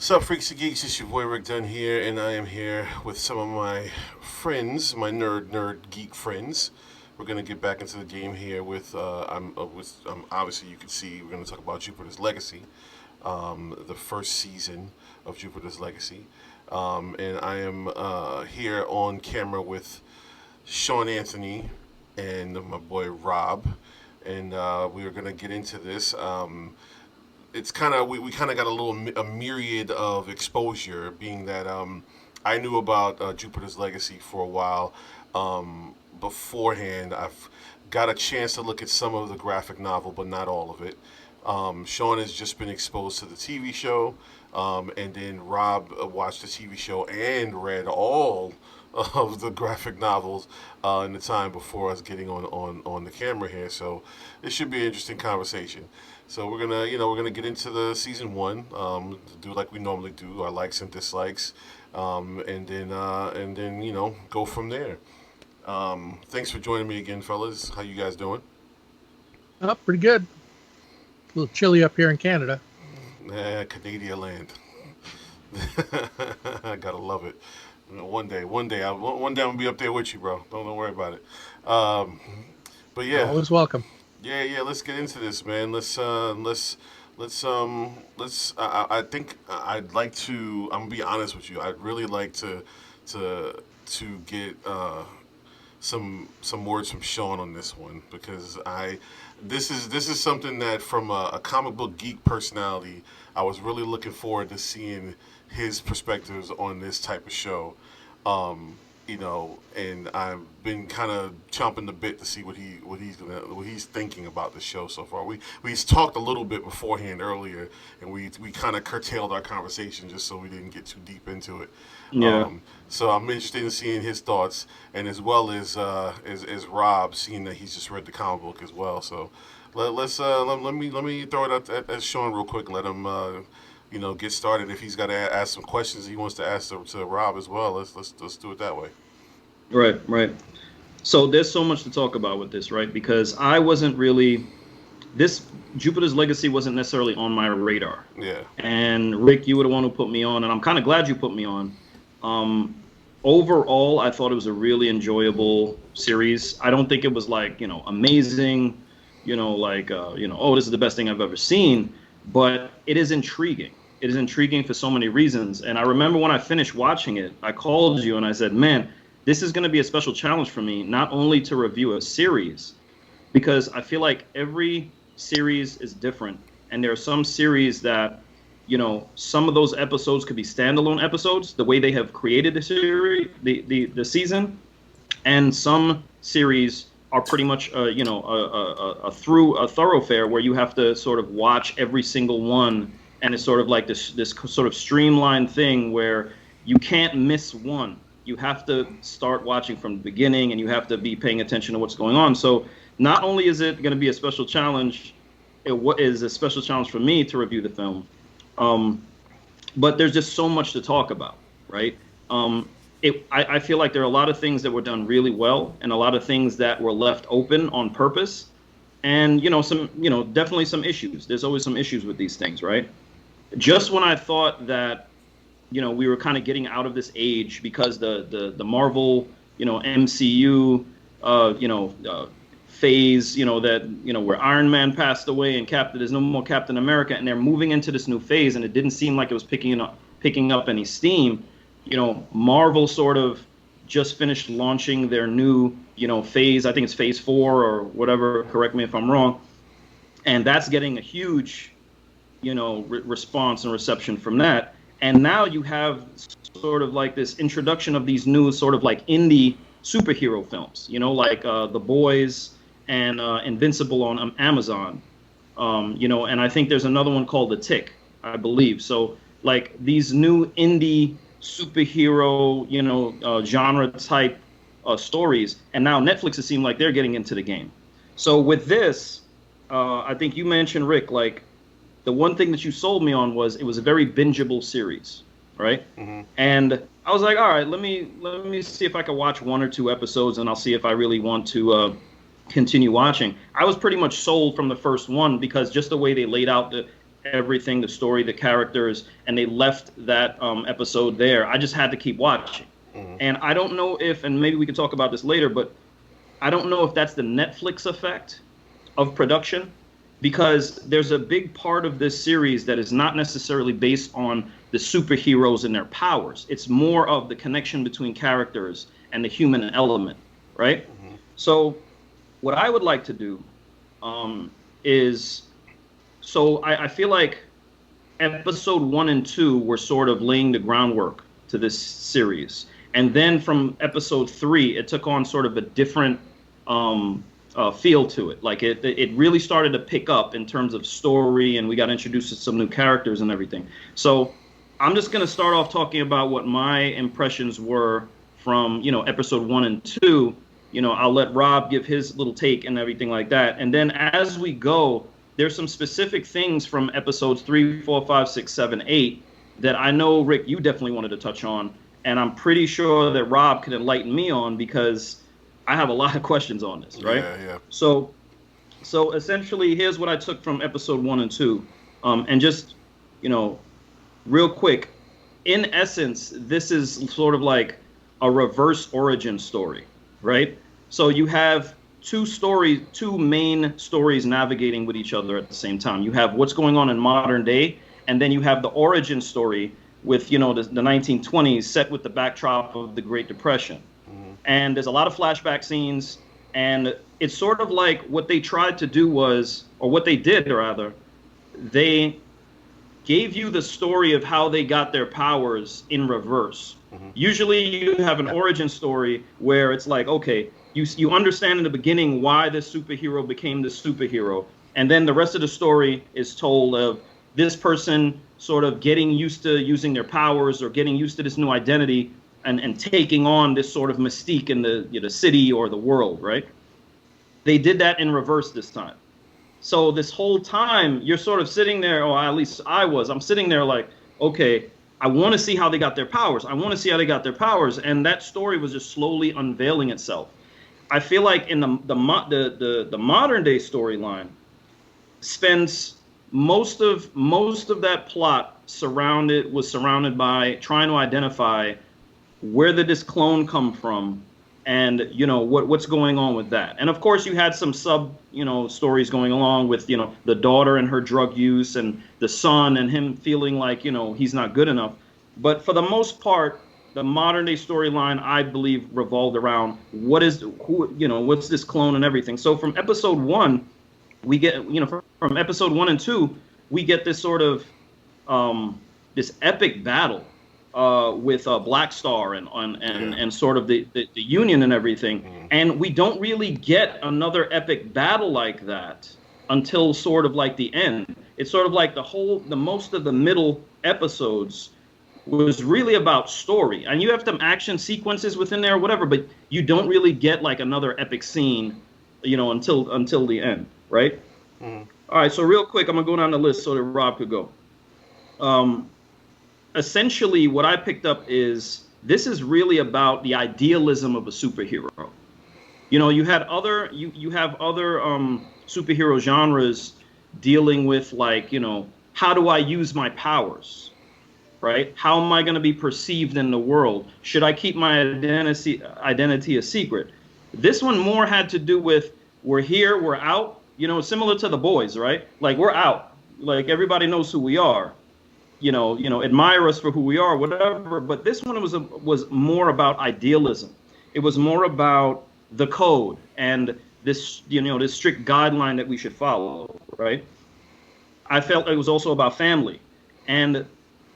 What's up, freaks and geeks? It's your boy Rick Dunn here, and I am here with some of my friends, my nerd geek friends. We're gonna get back into the game here with obviously you can see we're gonna talk about Jupiter's Legacy, the first season of Jupiter's Legacy, and I am here on camera with Sean Anthony and my boy Rob, and we are gonna get into this. It's kind of we kind of got a myriad of exposure, being that I knew about Jupiter's Legacy for a while beforehand. I've got a chance to look at some of the graphic novel, but not all of it. Sean has just been exposed to the TV show, and then Rob watched the TV show and read all of the graphic novels in the time before us getting on the camera here. So this should be an interesting conversation. So we're gonna get into the season one, do like we normally do, our likes and dislikes, and then go from there. Thanks for joining me again, fellas. How you guys doing? Oh, pretty good. A little chilly up here in Canada. Canadian land. I gotta love it. One day, one day I'm gonna be up there with you, bro. Don't worry about it. But yeah, Always welcome. yeah. Let's get into this, man. I think I'd like to. I'm gonna be honest with you. I'd really like to get some words from Sean on this one, because this is something that, from a comic book geek personality, I was really looking forward to seeing his perspectives on this type of show. And I've been kind of chomping the bit to see what he's thinking about the show so far. We talked a little bit beforehand earlier, and we kind of curtailed our conversation just so we didn't get too deep into it. Yeah. So I'm interested in seeing his thoughts, and as well as Rob, seeing that he's just read the comic book as well. So let me throw it at Sean real quick. Let him get started. If he's got to ask some questions he wants to ask to Rob as well, let's do it that way. Right. So there's so much to talk about with this, right? Because I wasn't really this Jupiter's Legacy wasn't necessarily on my radar. Yeah. And Rick, you were the one who put me on, and I'm kind of glad you put me on. Overall, I thought it was a really enjoyable series. I don't think it was like, amazing, oh, this is the best thing I've ever seen, but it is intriguing. It is intriguing for so many reasons. And I remember when I finished watching it, I called you and I said, man, this is going to be a special challenge for me, not only to review a series, because I feel like every series is different. And there are some series that, some of those episodes could be standalone episodes, the way they have created the series, the season. And some series are pretty much, a thoroughfare where you have to sort of watch every single one. And it's sort of like this sort of streamlined thing where you can't miss one. You have to start watching from the beginning, and you have to be paying attention to what's going on. So not only is it going to be a special challenge, it is a special challenge for me to review the film, but there's just so much to talk about, right? I feel like there are a lot of things that were done really well, and a lot of things that were left open on purpose, and definitely some issues. There's always some issues with these things, right? Just when I thought that we were kind of getting out of this age, because the Marvel, MCU, phase, that, where Iron Man passed away and there's no more Captain America, and they're moving into this new phase, and it didn't seem like it was picking up any steam. Marvel sort of just finished launching their new, phase. I think it's phase 4 or whatever. Correct me if I'm wrong. And that's getting a huge, response and reception from that. And now you have sort of like this introduction of these new sort of like indie superhero films, like The Boys and Invincible on Amazon, and I think there's another one called The Tick, I believe. So like these new indie superhero, genre type stories. And now Netflix, it seemed like they're getting into the game. So with this, I think you mentioned, Rick, like, the one thing that you sold me on was it was a very bingeable series, right? Mm-hmm. And I was like, all right, let me see if I can watch 1 or 2 episodes, and I'll see if I really want to continue watching. I was pretty much sold from the first one, because just the way they laid out everything, the story, the characters, and they left that episode there. I just had to keep watching. And I don't know if, and maybe we can talk about this later, but I don't know if that's the Netflix effect of production, because there's a big part of this series that is not necessarily based on the superheroes and their powers. It's more of the connection between characters and the human element, right? So what I would like to do is, so I feel like episode 1 and 2 were sort of laying the groundwork to this series. And then from episode 3, it took on sort of a different feel to it. Like it really started to pick up in terms of story, and we got introduced to some new characters and everything. So I'm just going to start off talking about what my impressions were from, episode 1 and 2. I'll let Rob give his little take and everything like that. And then as we go, there's some specific things from episodes 3, 4, 5, 6, 7, 8 that I know, Rick, you definitely wanted to touch on. And I'm pretty sure that Rob could enlighten me on, because I have a lot of questions on this, right? Yeah. So essentially, here's what I took from episode 1 and 2. And just, real quick, in essence, this is sort of like a reverse origin story, right? So you have two main stories navigating with each other at the same time. You have what's going on in modern day, and then you have the origin story with, the 1920s set with the backdrop of the Great Depression. And there's a lot of flashback scenes, and it's sort of like what they tried to do was, or what they did rather, they gave you the story of how they got their powers in reverse. Usually you have an origin story where it's like, okay, you understand in the beginning why this superhero became this superhero, and then the rest of the story is told of this person sort of getting used to using their powers, or getting used to this new identity, and taking on this sort of mystique in the city or the world, right? They did that in reverse this time. So this whole time, you're sort of sitting there, or at least I'm sitting there like, okay, I want to see how they got their powers. And that story was just slowly unveiling itself. I feel like in the modern day storyline spends most of that plot was surrounded by trying to identify where did this clone come from, and what's going on with that. And of course you had some stories going along with the daughter and her drug use, and the son and him feeling like he's not good enough. But for the most part, the modern day storyline, I believe, revolved around what's this clone and everything. So from episode 1, we get from episode 1 and 2, we get this sort of this epic battle with Black Star and sort of the Union and everything. And we don't really get another epic battle like that until sort of like the end. It's sort of like the most of the middle episodes was really about story. And you have some action sequences within there or whatever, but you don't really get like another epic scene, until the end, right? All right, so real quick, I'm gonna go down the list so that Rob could go. Essentially, what I picked up is this is really about the idealism of a superhero. You had other you have other superhero genres dealing with like how do I use my powers, right? How am I going to be perceived in the world? Should I keep my identity a secret? This one more had to do with we're here, we're out. Similar to The Boys, right? Like we're out, like everybody knows who we are. Admire us for who we are, whatever. But this one was more about idealism. It was more about the code and this, this strict guideline that we should follow, right? I felt it was also about family, and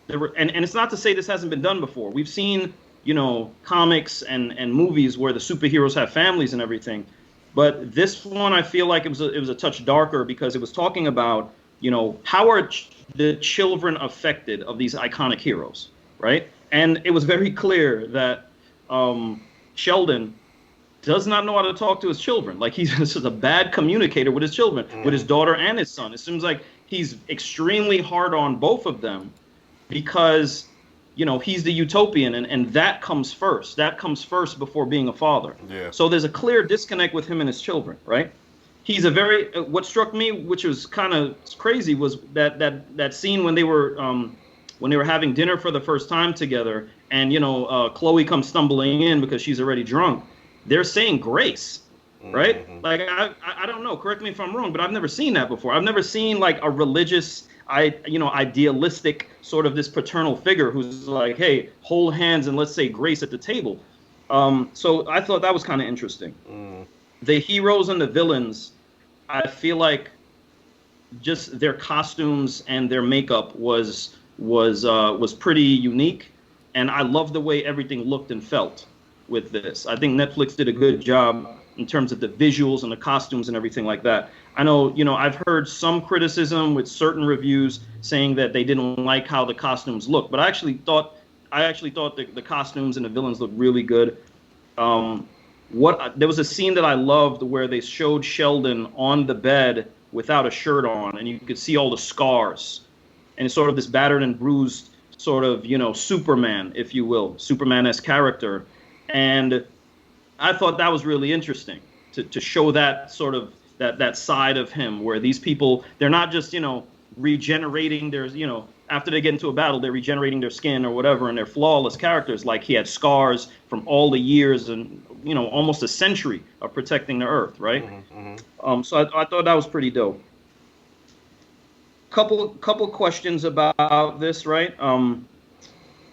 and it's not to say this hasn't been done before. We've seen, comics and movies where the superheroes have families and everything, but this one I feel like it was a touch darker, because it was talking about, how are the children affected of these iconic heroes, right? And it was very clear that Sheldon does not know how to talk to his children. Like he's just a bad communicator with his children, with his daughter and his son. It seems like he's extremely hard on both of them, because he's the utopian, and that comes first. That comes first before being a father. Yeah. So there's a clear disconnect with him and his children, right? he's a very what struck me, which was kind of crazy, was that scene when they were having dinner for the first time together, and Chloe comes stumbling in because she's already drunk. They're saying grace, right? Mm-hmm. Like I don't know. Correct me if I'm wrong, but I've never seen that before. I've never seen like a religious, idealistic sort of this paternal figure who's like, hey, hold hands and let's say grace at the table. So I thought that was kind of interesting. Mm. The heroes and the villains, I feel like just their costumes and their makeup was pretty unique, and I love the way everything looked and felt with this. I think Netflix did a good job in terms of the visuals and the costumes and everything like that. I know, I've heard some criticism with certain reviews saying that they didn't like how the costumes looked, but I actually thought the costumes and the villains looked really good. There was a scene that I loved where they showed Sheldon on the bed without a shirt on, and you could see all the scars, and it's sort of this battered and bruised sort of, Superman, if you will, Superman-esque character. And I thought that was really interesting to show that sort of that side of him, where these people, they're not just, regenerating their, after they get into a battle, they're regenerating their skin or whatever, and they're flawless characters. Like, he had scars from all the years and, almost a century of protecting the Earth, right? Mm-hmm. Mm-hmm. So I thought that was pretty dope. Couple questions about this, right?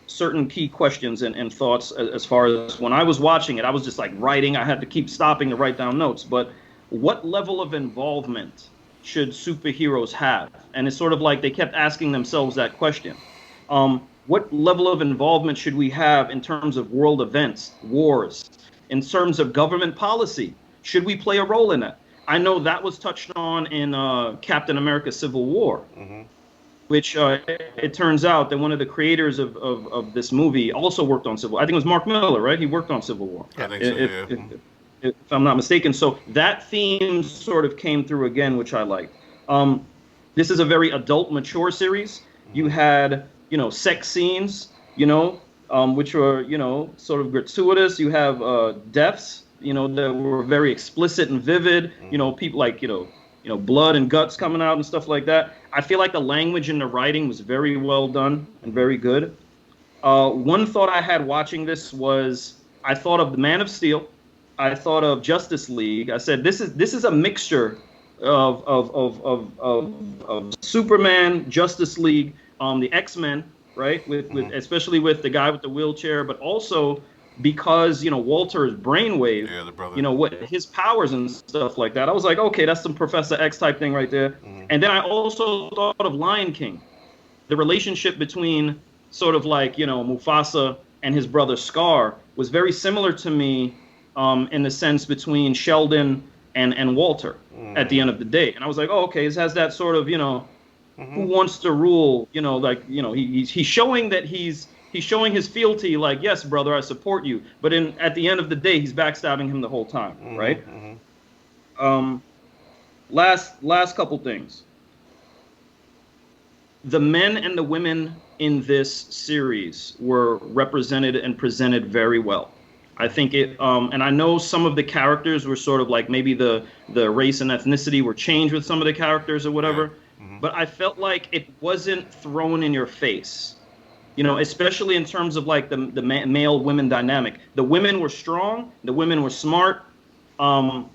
Certain key questions and thoughts as far as when I was watching it, I was just like writing. I had to keep stopping to write down notes. But what level of involvement should superheroes have? And it's sort of like they kept asking themselves that question. What level of involvement should we have in terms of world events, wars, in terms of government policy? Should we play a role in that? I know that was touched on in Captain America Civil War, Mm-hmm. which it turns out that one of the creators of this movie also worked on Civil War. I think it was Mark Miller, right? He worked on Civil War. I think so, yeah. If I'm not mistaken. So that theme sort of came through again, which I liked. This is a very adult, mature series. You had, sex scenes, which were, sort of gratuitous. You have deaths, that were very explicit and vivid. People like, blood and guts coming out and stuff like that. I feel like the language and the writing was very well done and very good. One thought I had watching this was I thought of the Man of Steel. I thought of Justice League. I said this is a mixture of Superman, Justice League, the X-Men, right? With especially with the guy with the wheelchair, but also because Walter's brainwave, Yeah, the brother. what his powers and stuff like that. I was like, okay, that's some Professor X type thing right there. Mm-hmm. And then I also thought of Lion King, the relationship between sort of like Mufasa and his brother Scar was very similar to me, in the sense between Sheldon and Walter at the end of the day. And I was like, oh, okay, this has that sort of who wants to rule, he's showing that he's showing his fealty, like, yes, brother, I support you. But at the end of the day, he's backstabbing him the whole time, right? Mm-hmm. Last couple things. The men and the women in this series were represented and presented very well. I think it, and I know some of the characters were sort of like maybe the race and ethnicity were changed with some of the characters or whatever, but I felt like it wasn't thrown in your face. Especially in terms of like the male-women dynamic. The women were strong. The women were smart. The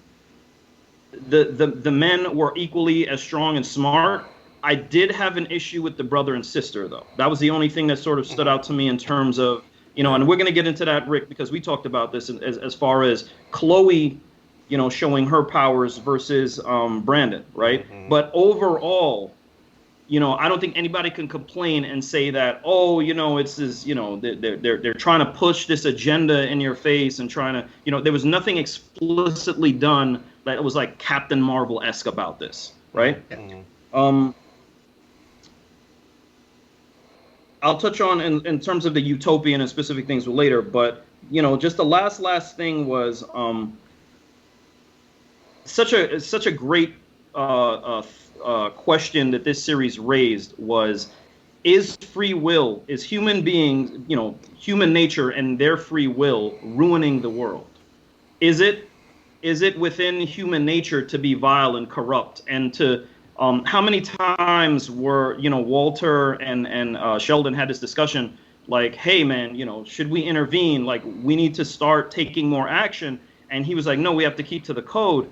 men were equally as strong and smart. I did have an issue with the brother and sister, though. That was the only thing that sort of stood out to me in terms of, and we're going to get into that, Rick, because we talked about this as far as Chloe, showing her powers versus Brandon, right? Mm-hmm. But overall, I don't think anybody can complain and say that, it's this, they're trying to push this agenda in your face and trying to, there was nothing explicitly done that was like Captain Marvel-esque about this, right? Mm-hmm. I'll touch on in terms of the utopian and specific things later, but, just the last thing was such a great question that this series raised was, is free will, is human beings, human nature and their free will ruining the world? Is it? is it within human nature to be vile and corrupt and to how many times were Walter and Sheldon had this discussion like, hey man, should we intervene, like we need to start taking more action, and he was like, no, we have to keep to the code.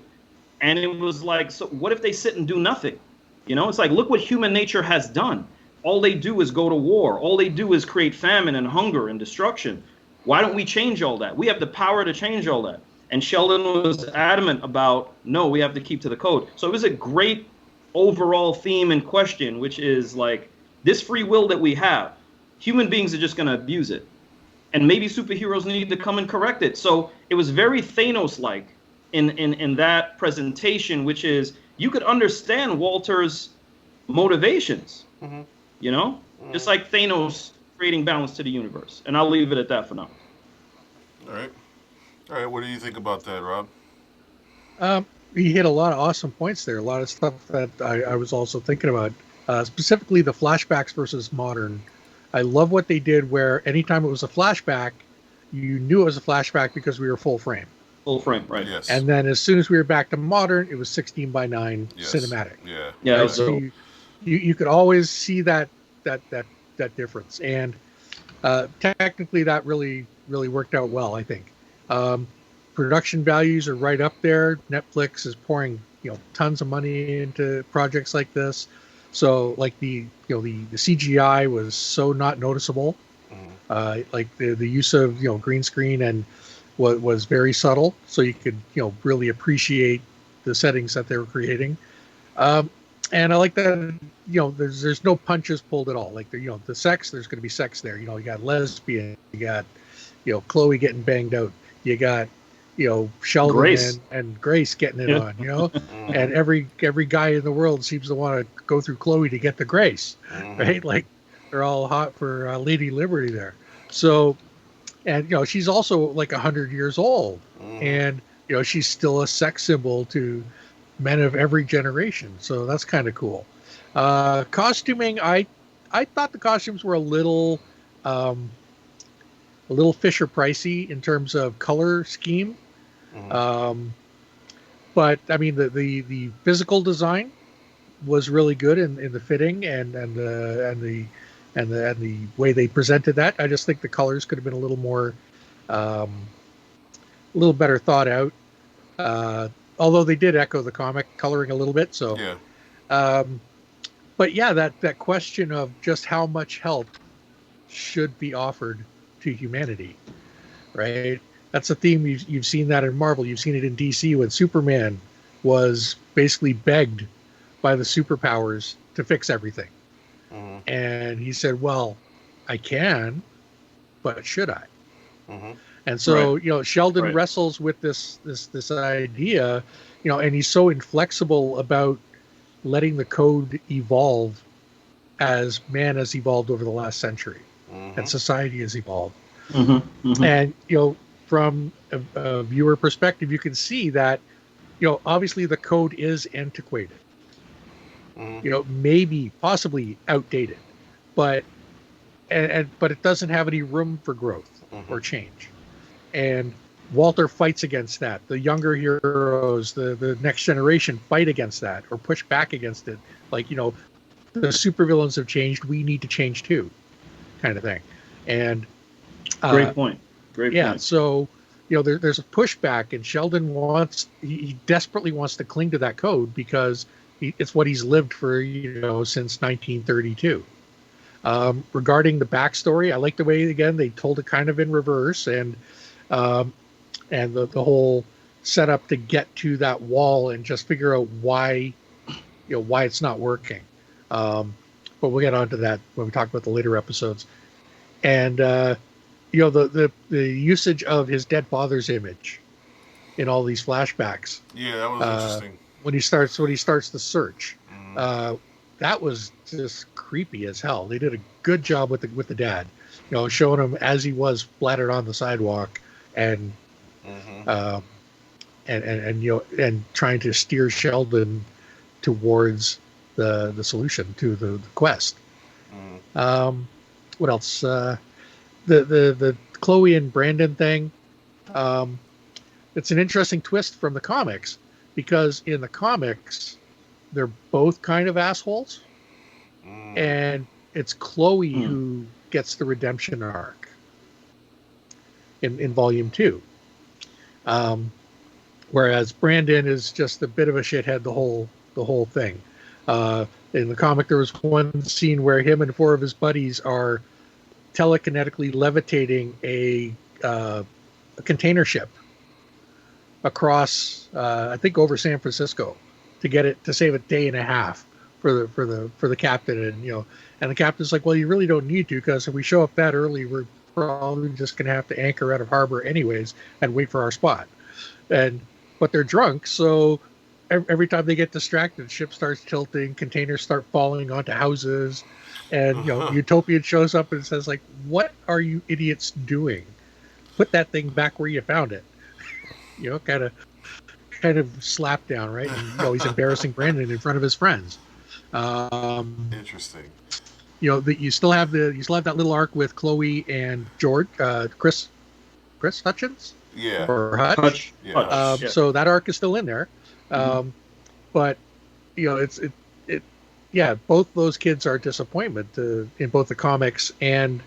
And it was like, so what if they sit and do nothing? It's like, look what human nature has done. All they do is go to war. All they do is create famine and hunger and destruction. Why don't we change all that? We have the power to change all that. And Sheldon was adamant about, no, we have to keep to the code. So it was a great overall theme and question, which is like, this free will that we have, human beings are just going to abuse it. And maybe superheroes need to come and correct it. So it was very Thanos-like in that presentation, which is, you could understand Walter's motivations, just like Thanos creating balance to the universe. And I'll leave it at that for now. All right. What do you think about that, Rob? He hit a lot of awesome points there. A lot of stuff that I was also thinking about, specifically the flashbacks versus modern. I love what they did where anytime it was a flashback, you knew it was a flashback because we were full frame. Full frame, right? Yes. And then as soon as we were back to modern, it was 16:9 cinematic. Yeah. Right? So you could always see that difference, and technically that really worked out well, I think. Production values are right up there. Netflix is pouring tons of money into projects like this, so like the CGI was so not noticeable. Like the use of green screen and was very subtle, so you could really appreciate the settings that they were creating. And I like that there's no punches pulled at all. Like the sex, there's going to be sex there. You got lesbian, you got Chloe getting banged out, you got Sheldon Grace. and Grace getting it on, and every guy in the world seems to want to go through Chloe to get the Grace, right? Like they're all hot for Lady Liberty there. So, and she's also like 100 years old, and she's still a sex symbol to men of every generation. So that's kind of cool. Costuming, I thought the costumes were a little Fisher Pricey in terms of color scheme. But I mean the physical design was really good in the fitting and the way they presented that. I just think the colors could have been a little more, a little better thought out. Although they did echo the comic coloring a little bit. So, but yeah, that question of just how much help should be offered to humanity, right? That's a theme you've seen that in Marvel. You've seen it in DC when Superman was basically begged by the superpowers to fix everything. And he said, well, I can, but should I? And so, Sheldon wrestles with this idea, and he's so inflexible about letting the code evolve as man has evolved over the last century and society has evolved. And, from a viewer perspective, you can see that, obviously the code is antiquated, maybe possibly outdated, but it doesn't have any room for growth or change. And Walter fights against that. The younger heroes, the next generation fight against that or push back against it. Like, the supervillains have changed. We need to change too, kind of thing. And great point. Great point. So, there's a pushback, and Sheldon he desperately wants to cling to that code because it's what he's lived for, since 1932. Regarding the backstory, I like the way, again, they told it kind of in reverse, and the whole setup to get to that wall and just figure out why it's not working. But we'll get onto that when we talk about the later episodes. And the usage of his dead father's image in all these flashbacks. Yeah, that was interesting. When he starts the search, that was just creepy as hell. They did a good job with the dad, showing him as he was splattered on the sidewalk and trying to steer Sheldon towards the solution to the quest. What else? The Chloe and Brandon thing. it's an interesting twist from the comics, because in the comics they're both kind of assholes, Mm. and it's Chloe Hmm. who gets the redemption arc in volume 2. Um, Whereas Brandon is just a bit of a shithead the whole thing. Uh, in the comic, there was one scene where him and 4 of his buddies are telekinetically levitating a container ship across, I think, over San Francisco to get it to save a day and a half for the captain. And the captain's like, well, you really don't need to, because if we show up that early, we're probably just going to have to anchor out of harbor anyways and wait for our spot. And but they're drunk, so every time they get distracted, the ship starts tilting, containers start falling onto houses, and the Utopian shows up and says, like, what are you idiots doing? Put that thing back where you found it. Kind of slap down, right? And he's embarrassing Brandon in front of his friends. um Interesting. you still have that little arc with Chloe and George, Chris Hutchins, Yeah. or Hutch. Hutch. Yeah. Hutch. Hutch. Yeah. So that arc is still in there. Mhm. But it yeah, both those kids are a disappointment in both the comics and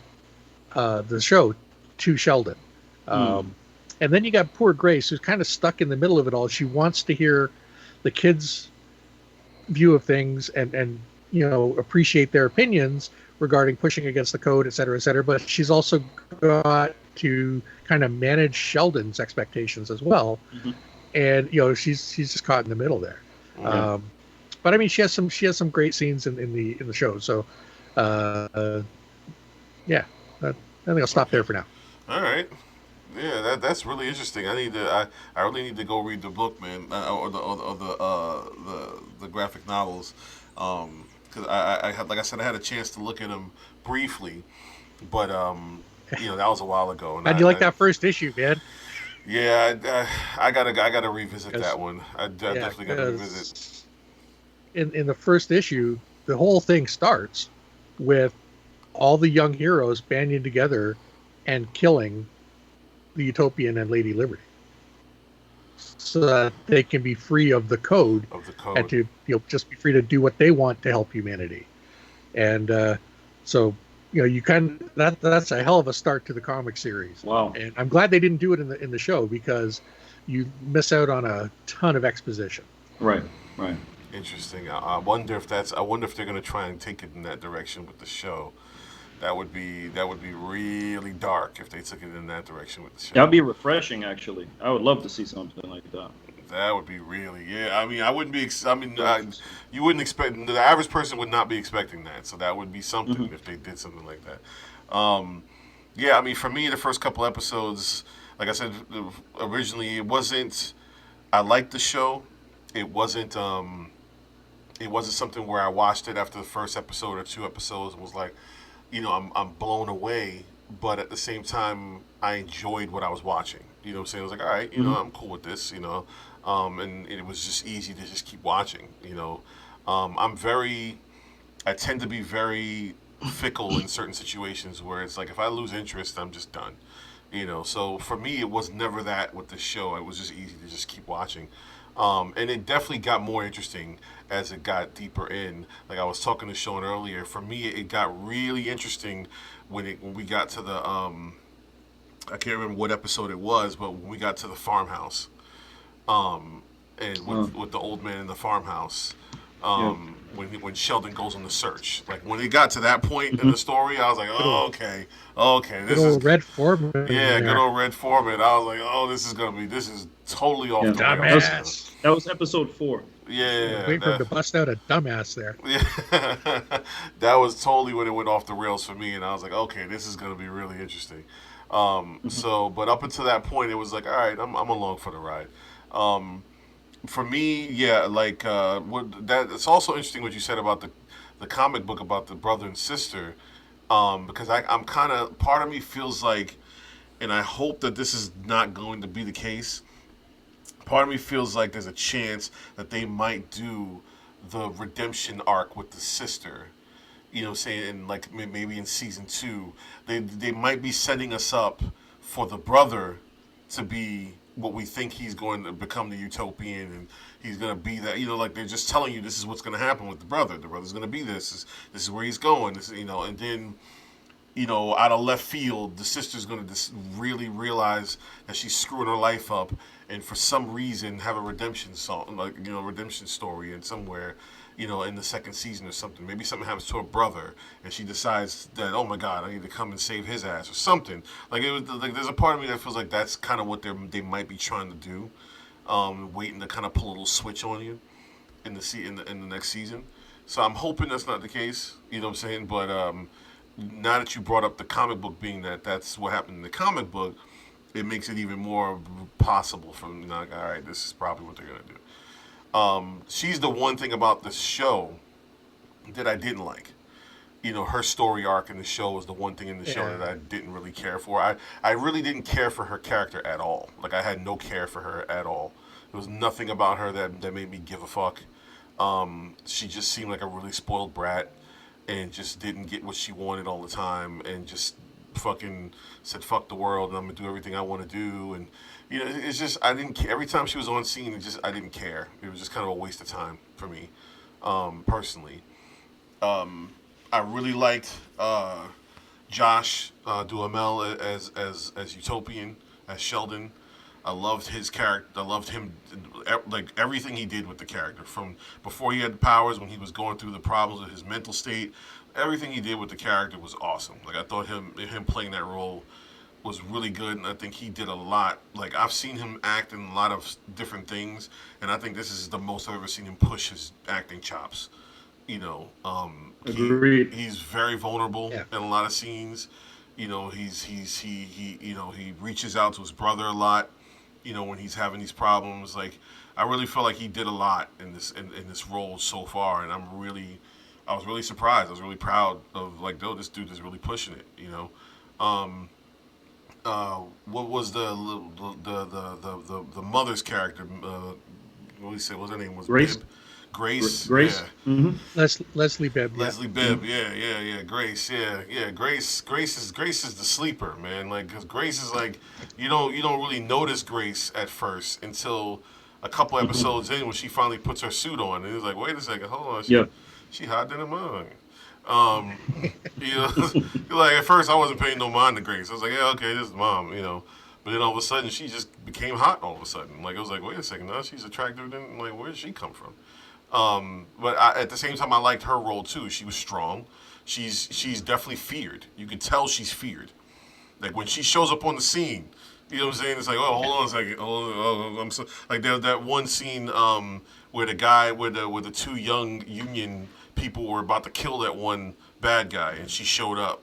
the show to Sheldon. And then you got poor Grace, who's kind of stuck in the middle of it all. She wants to hear the kids' view of things and appreciate their opinions regarding pushing against the code, et cetera, et cetera. But she's also got to kind of manage Sheldon's expectations as well. Mhm. And she's just caught in the middle there. Yeah. But I mean, she has some great scenes in the show. So yeah, I think I'll stop there for now. All right. Yeah, that's really interesting. I really need to go read the book, man, or the graphic novels, because I had, like I said, I had a chance to look at them briefly, but that was a while ago, and How'd you like that first issue, man? yeah, I gotta revisit that one. Yeah, Definitely gotta revisit. in the first issue, the whole thing starts with all the young heroes banding together and killing the Utopian and Lady Liberty, so that they can be free of the code Of the and code. to just be free to do what they want to help humanity. And so you that's a hell of a start to the comic series. Wow. And I'm glad they didn't do it in the show, because you miss out on a ton of exposition. Right. Right. Interesting. I wonder if they're gonna try and take it in that direction with the show. That would be really dark if they took it in that direction with the show. That'd be refreshing, actually. I would love to see something like that. That would be really, yeah. I mean, I wouldn't be. You wouldn't expect, the average person would not be expecting that. So that would be something Mhm. if they did something like that. Yeah, I mean, for me, the first couple episodes, like I said originally, it wasn't. I liked the show. It wasn't. It wasn't something where I watched it after the first episode or 2 episodes and was like, I'm blown away. But at the same time, I enjoyed what I was watching. You know what I'm saying? I was like, all right, Mhm. I'm cool with this. And it was just easy to just keep watching. I tend to be very fickle in certain situations where it's like if I lose interest, I'm just done. So for me, it was never that with the show. It was just easy to just keep watching. And it definitely got more interesting as it got deeper in. Like I was talking to Sean earlier, for me, it got really interesting when we got to the I can't remember what episode it was, but when we got to the farmhouse, and with the old man in the farmhouse, Yeah. when Sheldon goes on the search, like when it got to that point in Mhm. the story, I was like, oh, okay, Good this is old Red Foreman. yeah, good there. old Red Foreman. I was like, oh, this is totally off Yeah. the rails. Dumbass. That was episode 4. Yeah, Waiting for him to bust out a dumbass there. yeah, that was totally when it went off the rails for me, and I was like, okay, this is gonna be really interesting. Mhm. But up until that point, it was like, all right, I'm along for the ride. Um, for me, yeah, like it's also interesting what you said about the comic book about the brother and sister, because I'm kind of part of me feels like, and I hope that this is not going to be the case. Part of me feels like there's a chance that they might do the redemption arc with the sister. Saying like maybe in season 2, they might be setting us up for the brother to be what we think he's going to become, the utopian, and he's going to be that. Like they're just telling you this is what's going to happen with the brother. The brother's going to be this is where he's going. And then out of left field, the sister's going to just really realize that she's screwing her life up, and for some reason have a redemption song, redemption story, and somewhere, in the second season or something. Maybe something happens to her brother, and she decides that, oh my God, I need to come and save his ass or something. Like it was like there's a part of me that feels like that's kind of what they might be trying to do, waiting to kind of pull a little switch on you in the next season. So I'm hoping that's not the case. You know what I'm saying? But now that you brought up the comic book being that's what happened in the comic book, it makes it even more possible for like, all right, this is probably what they're gonna do. She's the one thing about the show that I didn't like. Her story arc in the show was the one thing in the show that I didn't really care for. I really didn't care for her character at all. Like, I had no care for her at all. There was nothing about her that made me give a fuck. She just seemed like a really spoiled brat and just didn't get what she wanted all the time, and just fucking said fuck the world and I'm gonna do everything I want to do. And it's just, I didn't care. Every time she was on scene, I didn't care. It was just kind of a waste of time for me, personally. I really liked Josh Duhamel as Utopian, as Sheldon. I loved his character. I loved him, like everything he did with the character, from before he had the powers, when he was going through the problems of his mental state. Everything he did with the character was awesome. Like, I thought him playing that role was really good, and I think he did a lot. Like, I've seen him act in a lot of different things, and I think this is the most I've ever seen him push his acting chops. Agreed. He's very vulnerable in a lot of scenes. He reaches out to his brother a lot. When he's having these problems. Like, I really felt like he did a lot in this role so far, and I was really surprised. I was really proud of, like, oh, this dude is really pushing it. What was the mother's character? What did he say? What her name was? Grace. Bibb? Grace. Grace. Yeah. Mm-hmm. Leslie Bibb. Leslie Bibb. Yeah. Grace. Yeah. Grace is the sleeper, man. Like, 'cause Grace is like, you don't really notice Grace at first until a couple episodes in, when she finally puts her suit on, and it's like, wait a second, hold on, she hot than a mug. Like, at first I wasn't paying no mind to Grace. I was like, yeah, okay, this is mom, But then all of a sudden she just became hot. All of a sudden, like, I was like, wait a second, now she's attractive. Then, like, where did she come from? But at the same time, I liked her role too. She was strong. She's definitely feared. You can tell she's feared. Like, when she shows up on the scene, you know what I'm saying? It's like, oh, hold on a second. Oh, I'm so, like, there's that one scene where the two young Union people were about to kill that one bad guy, and she showed up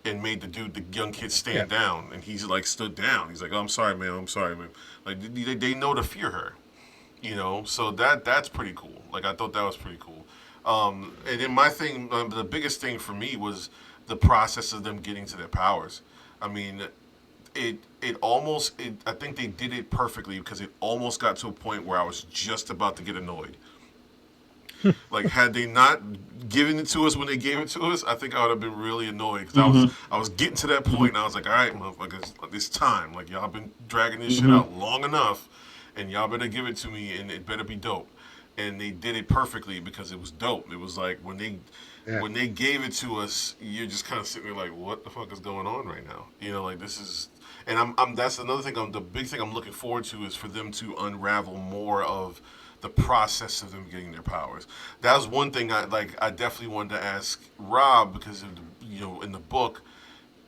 and made the young kid stand down, and he's like stood down. He's like, oh, I'm sorry, man. Like, they know to fear her. So that's pretty cool. Like, I thought that was pretty cool. And then my thing, the biggest thing for me was the process of them getting to their powers. I mean, I think they did it perfectly, because it almost got to a point where I was just about to get annoyed. Like, had they not given it to us when they gave it to us, I think I would have been really annoyed, because I was getting to that point, and I was like, all right, motherfuckers, it's time. Like, y'all been dragging this shit out long enough, and y'all better give it to me, and it better be dope. And they did it perfectly, because it was dope. It was like, when they gave it to us, you're just kind of sitting there like, what the fuck is going on right now? Like, this is, and that's another thing. The big thing I'm looking forward to is for them to unravel more of the process of them getting their powers. That was one thing I definitely wanted to ask Rob, because in the book,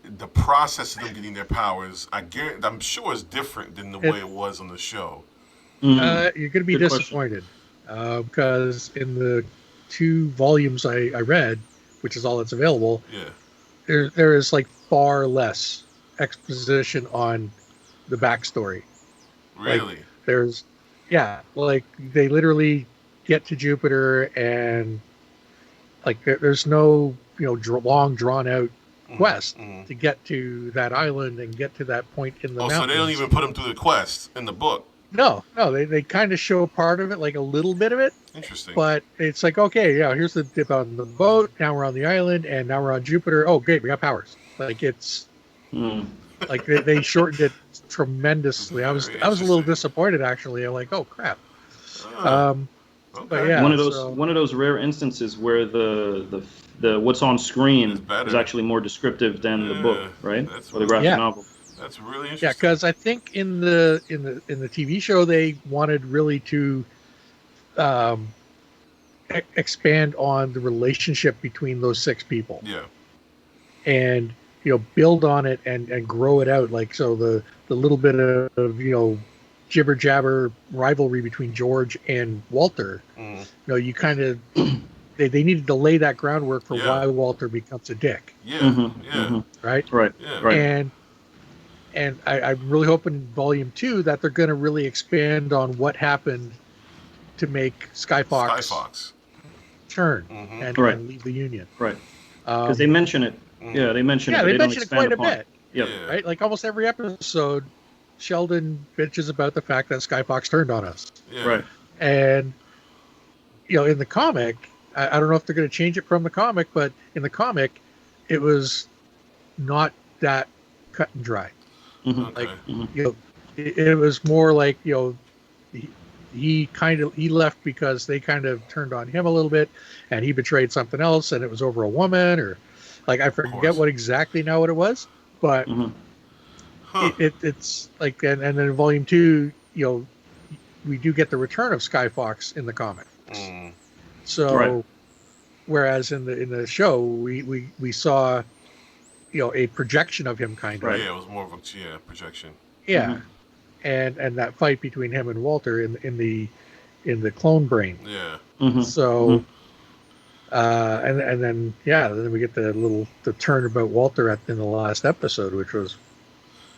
the process of them getting their powers, I'm sure is different than the way it was on the show. You're going to be disappointed, because in the 2 volumes I read, which is all that's available, there is like far less exposition on the backstory. Really? Like, like, they literally get to Jupiter, and like there's no long drawn out quest to get to that island and get to that point in the mountains. So they don't even put them through the quest in the book. No, they kind of show part of it, like a little bit of it. Interesting. But it's like, okay, here's the dip on the boat. Now we're on the island, and now we're on Jupiter. Oh, great, we got powers. Like, it's Like they shortened it tremendously. I was Very a little interesting. disappointed actually. I'm like, oh crap. Oh, Um, but okay. yeah, so One of those rare instances where the what's on It's screen is better. actually more descriptive than the Yeah, book, right? that's Or the graphic yeah, novel. really yeah, interesting. because I think in the TV show they wanted really to um, expand on the relationship between those six people Yeah. and build on it and grow it out. Like so the little bit of jibber jabber rivalry between George and Walter. Mm. You kind of they needed to lay that groundwork for Yeah. why Walter becomes a dick, Yeah. Mm-hmm. Yeah. Mm-hmm. right? Right. Yeah. Right. And I'm really hoping in Volume 2 that they're going to really expand on what happened to make Sky Skyfox Fox. turn Mm-hmm. Right. and leave the Union. Right. Because they Um, mention it. Mm-hmm. Yeah, they mention it, yeah, but they they don't mention it expand quite a upon it. bit, Yep. Yeah. right? Like almost every episode, Sheldon bitches about the fact that Skyfox turned on us. Yeah. Right. And, in the comic, I don't know if they're going to change it from the comic, but in the comic, it was not that cut and dry. Mm-hmm. Okay. Like, Mm-hmm. it was more like, he left because they kind of turned on him a little bit and he betrayed something else and it was over a woman or like, I forget course. what exactly now what it was, but Mm-hmm. Huh. it's like, and then in Volume 2, we do get the return of Skyfox in the comic. Mm. So, Right. whereas in the show, we saw, a projection of him kind of. Right. Yeah, it was more of a projection. Yeah. Mhm. And that fight between him and Walter in the clone brain. Yeah. Mm-hmm. So, and then then we get the turn about Walter in the last episode, which was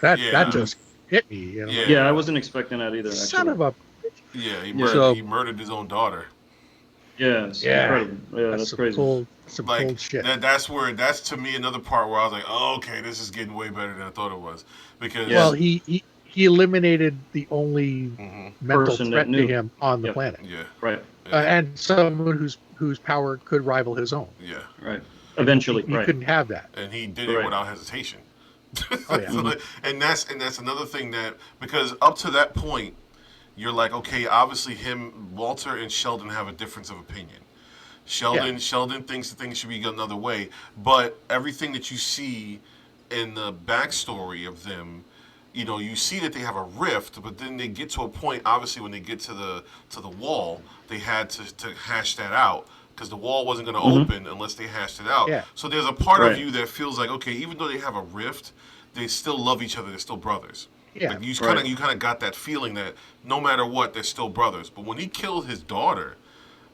that Yeah. just hit me. Yeah. Yeah, I wasn't expecting that either. Son Actually. of a. Yeah. He Yeah. murdered. So- he murdered his own daughter. Yeah, it's Yeah. incredible. Yeah, that's some crazy. cold Like shit. that's to me another part where I was like, oh, okay, this is getting way better than I thought it was because Yeah. Well, he eliminated the only Mhm. mental Person that threat to knew. him on the Yep. planet, Yeah. Right. and someone whose power could rival his own. Yeah. Right. Eventually. He right. couldn't have that. And he did it Right. without hesitation. Oh, yeah. So, and that's another thing that because up to that point, you're like, okay, obviously Walter and Sheldon have a difference of opinion. Sheldon thinks that things should be another way, but everything that you see in the backstory of them, you see that they have a rift, but then they get to a point. Obviously, when they get to the wall, they had to hash that out because the wall wasn't going to open unless they hashed it out. Yeah. So there's a part of Right. you that feels like, okay, even though they have a rift, they still love each other. They're still brothers. Yeah. Like you Right. kind of got that feeling that no matter what, they're still brothers. But when he killed his daughter,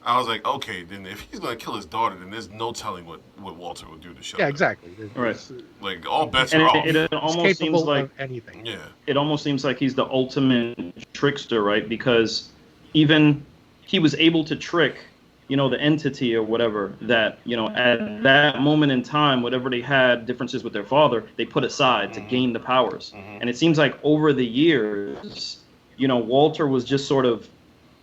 I was like, okay, then if he's gonna kill his daughter, then there's no telling what Walter would do to Sheldon. Yeah, exactly. Right. Like all bets And are off. it He's almost seems capable like of anything. Yeah. it almost seems like he's the ultimate trickster, right? Because even he was able to trick, the entity or whatever that, at that moment in time, whatever they had differences with their father, they put aside to gain the powers. And it seems like over the years, Walter was just sort of,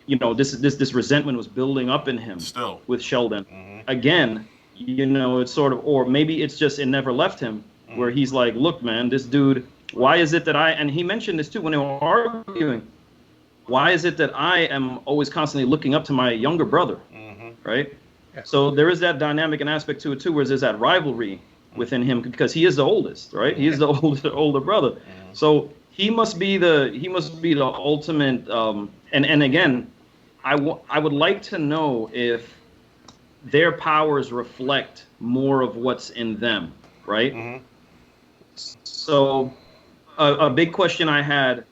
this resentment was building up in him Still. with Sheldon. Again, it's sort of, or maybe it's just it never left him, where he's like, look, man, this dude, why is it that and he mentioned this too when they were arguing, why is it that I am always constantly looking up to my younger brother, right? Yeah. So there is that dynamic and aspect to it too, where there's that rivalry within him because he is the oldest, right? He is the older brother. So he must be the ultimate. And again, I would like to know if their powers reflect more of what's in them, right? So a big question I had,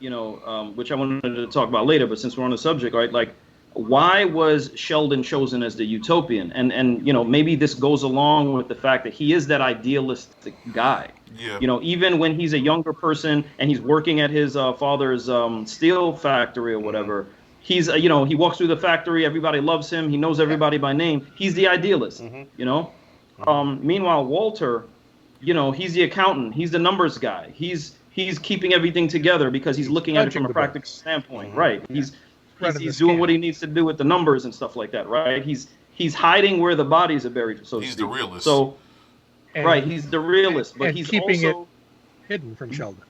which I wanted to talk about later, but since we're on the subject, right? Like, why was Sheldon chosen as the utopian? And maybe this goes along with the fact that he is that idealistic guy. Yeah. Even when he's a younger person and he's working at his father's steel factory or whatever, he's he walks through the factory, everybody loves him, he knows everybody by name. He's the idealist, Meanwhile, Walter, he's the accountant, he's the numbers guy. He's keeping everything together because he's looking at it from a practical standpoint, right? He's doing what he needs to do with the numbers and stuff like that, right? He's hiding where the bodies are buried, so to He's speak. the realist. So, right, he's the realist, but and he's keeping also hidden from Sheldon.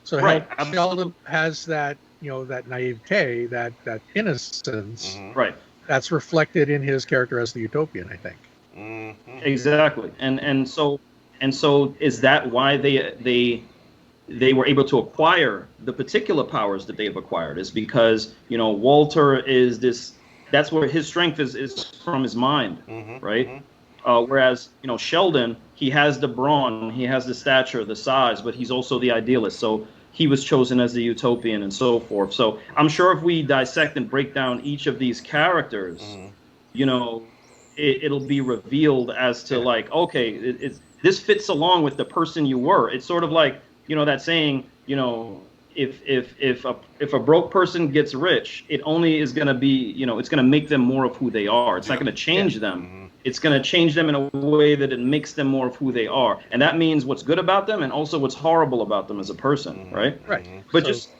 So Right, Sheldon has that, that naivete, that innocence, right. that's reflected in his character as the Utopian, I think. Exactly. And so is that why they were able to acquire the particular powers that they've acquired? Is because Walter is this, that's where his strength is from his mind, right? Whereas Sheldon, he has the brawn, he has the stature, the size, but he's also the idealist. So he was chosen as the utopian and so forth. So I'm sure if we dissect and break down each of these characters, you know, it'll be revealed as to like, okay, this fits along with the person you were. It's sort of like, that saying, if a broke person gets rich, it only is going to be, it's going to make them more of who they are. It's not going to change them. It's going to change them in a way that it makes them more of who they are. And that means what's good about them and also what's horrible about them as a person, right? Right. But just,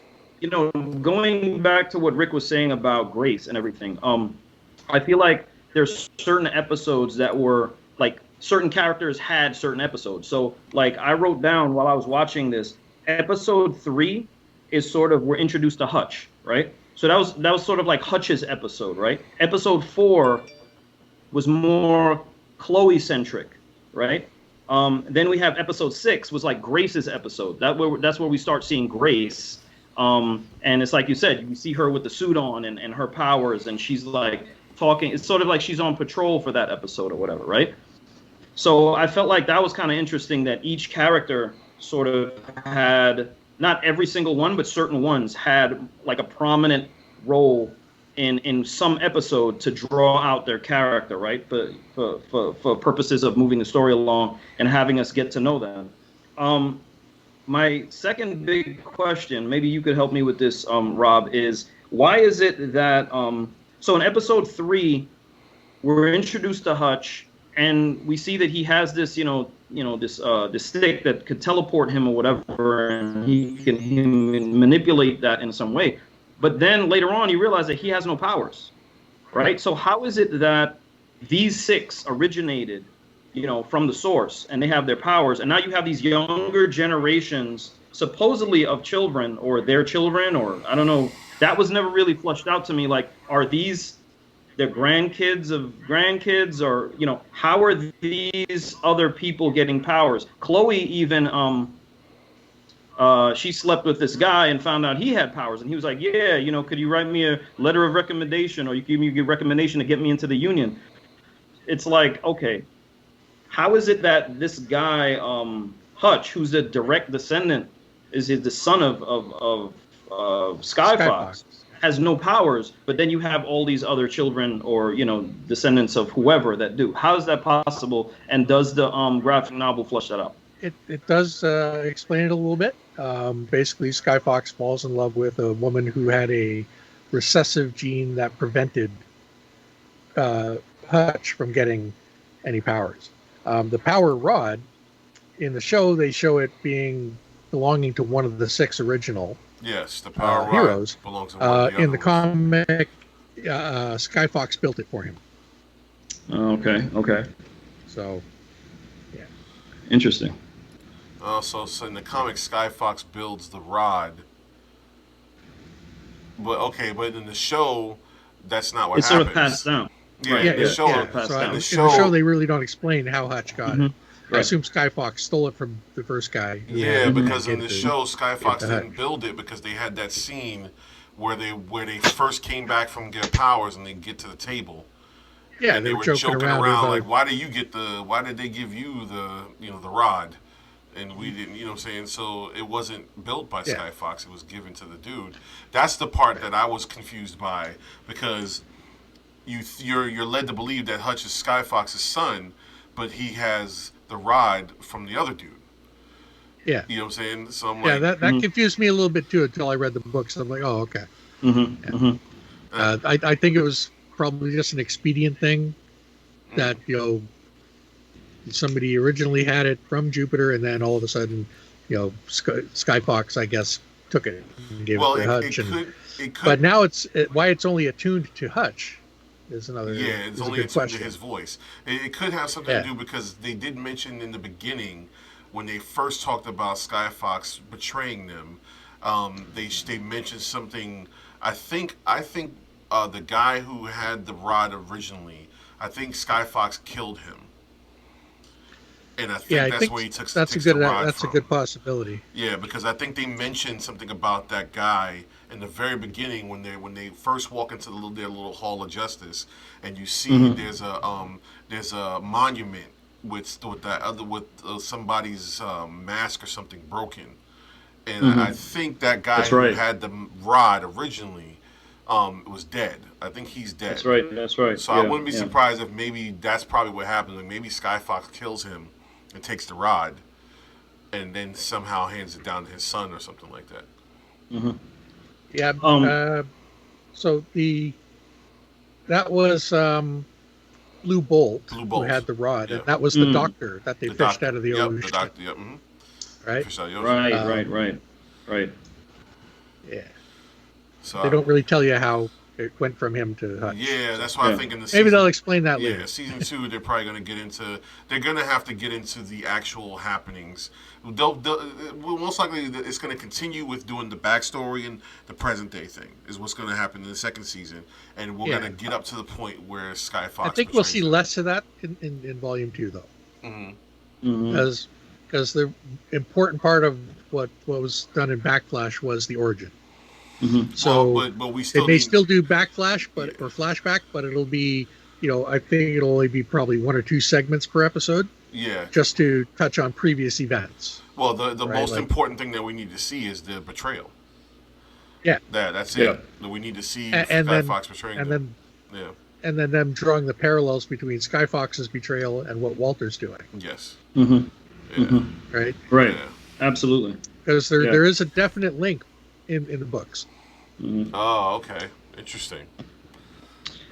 going back to what Rick was saying about grace and everything, I feel like there's certain episodes that were like certain characters had certain episodes. So like I wrote down while I was watching this, episode 3 is sort of, we're introduced to Hutch, right? So that was sort of like Hutch's episode, right? Episode 4 was more Chloe centric, right? Then we have episode 6 was like Grace's episode. That's where we start seeing Grace. And it's like you said, you see her with the suit on and her powers, and she's like talking. It's sort of like she's on patrol for that episode or whatever, right? So I felt like that was kind of interesting that each character sort of had, not every single one, but certain ones had like a prominent role in some episode to draw out their character, right? For purposes of moving the story along and having us get to know them. My second big question, maybe you could help me with this, Rob, is why is it that so in episode 3 we're introduced to Hutch and we see that he has this, this stick that could teleport him or whatever, and he can manipulate that in some way. But then later on, you realize that he has no powers, right? So how is it that these 6 originated, from the source, and they have their powers, and now you have these younger generations, supposedly of children, or their children, or I don't know. That was never really flushed out to me. Like, are these their grandkids of grandkids, or how are these other people getting powers? Chloe even she slept with this guy and found out he had powers, and he was like, yeah, could you write me a letter of recommendation, or you give me a recommendation to get me into the union? It's like, okay, how is it that this guy Hutch, who's a direct descendant, is the son of Skyfox, has no powers, but then you have all these other children or descendants of whoever that do? How is that possible? And does the graphic novel flush that out? It does explain it a little bit. Basically, Skyfox falls in love with a woman who had a recessive gene that prevented Hutch from getting any powers. The power rod, in the show, they show it belonging to one of the 6 original Yes, the power rod heroes. belongs to one of the in the others. comic, Skyfox built it for him. Okay. So, yeah. Interesting. So in the comic, Skyfox builds the rod. But in the show, that's not what It's happens. sort of passed down. Yeah, Right. in the show, Yeah. So in in the the show, show, they really don't explain how Hutch got it. I Right. assume Skyfox stole it from the first guy. yeah, because in the Get show, to Skyfox Hutch. didn't build it because they had that scene where they first came back from their powers and they get to the table. Yeah, and they they were were joking around about, like, why did they give you the rod? And we didn't, you know what I'm saying? So it wasn't built by Skyfox, it was given to the dude. That's the part that I was confused by, because you're led to believe that Hutch is Skyfox's son, but he has the rod from the other dude. Yeah. You know what I'm saying? So I'm Yeah, like, that confused me a little bit too until I read the books. I'm like, oh, okay. I think it was probably just an expedient thing that somebody originally had it from Jupiter, and then all of a sudden, Skyfox, I guess, took it and gave it to Hutch. It could, but now why it's only attuned to Hutch is another. Yeah, it's is only a good attuned to question. his voice. It could have something to do because they did mention in the beginning when they first talked about Skyfox betraying them, they mentioned something. I think the guy who had the rod originally, I think Skyfox killed him, and I Yeah, think I that's think where he takes the rod that's a from. good possibility. Yeah, because I think they mentioned something about that guy in the very beginning when they first walk into their little hall of justice, and you see Hmm. there's a monument with that other with somebody's mask or something broken, and I Hmm. think that guy That's who right. had the rod originally was dead. I think he's dead. That's right. That's right. So I Yeah. wouldn't be Yeah. surprised if maybe that's probably what happens. Like maybe Skyfox kills him and takes the rod, and then somehow hands it down to his son or something like that. Hmm. Yeah. Um. Uh, so that was Blue Bolt Blue who Bolt. had the rod, Yeah. and that was the Mm, doctor that they The fished doctor. out of the Yep. The ocean, doctor. Yep. Mm-hmm. right? Fish out of the ocean. right. Right. Um, Right. Right. yeah, So they don't really tell you how it went from him to Hutch. yeah, So that's why I Yeah. think in the maybe they'll season. explain that Yeah, later. season two, they're probably going to get into. They're going to have to get into the actual happenings. Well, most likely, it's going to continue with doing the backstory and the present day thing. Is what's going to happen in the second season, and we're going Yeah, to get up to the point where Sky I Fox think we'll see betrays them. less of that in volume two, though, Mm-hmm. Hmm. because the important part of what was done in Backflash was the origin. Hmm. Well, So but we they still may need. still do backflash, Yeah, or flashback, but it'll be, I think it'll only be probably one or two segments per episode, yeah. just to touch on previous events, Well, the right? most Like, important thing that we need to see is the betrayal. yeah, That's Yeah. it. That we need to see and Sky then Fox betraying and them. then Yeah. and then them drawing the parallels between Skyfox's betrayal and what Walter's doing, Yes. Hmm. Yeah. Hmm. right? Right. Yeah. Absolutely. Because Yeah. there is a definite link in the books. Hmm. Oh, okay. Interesting.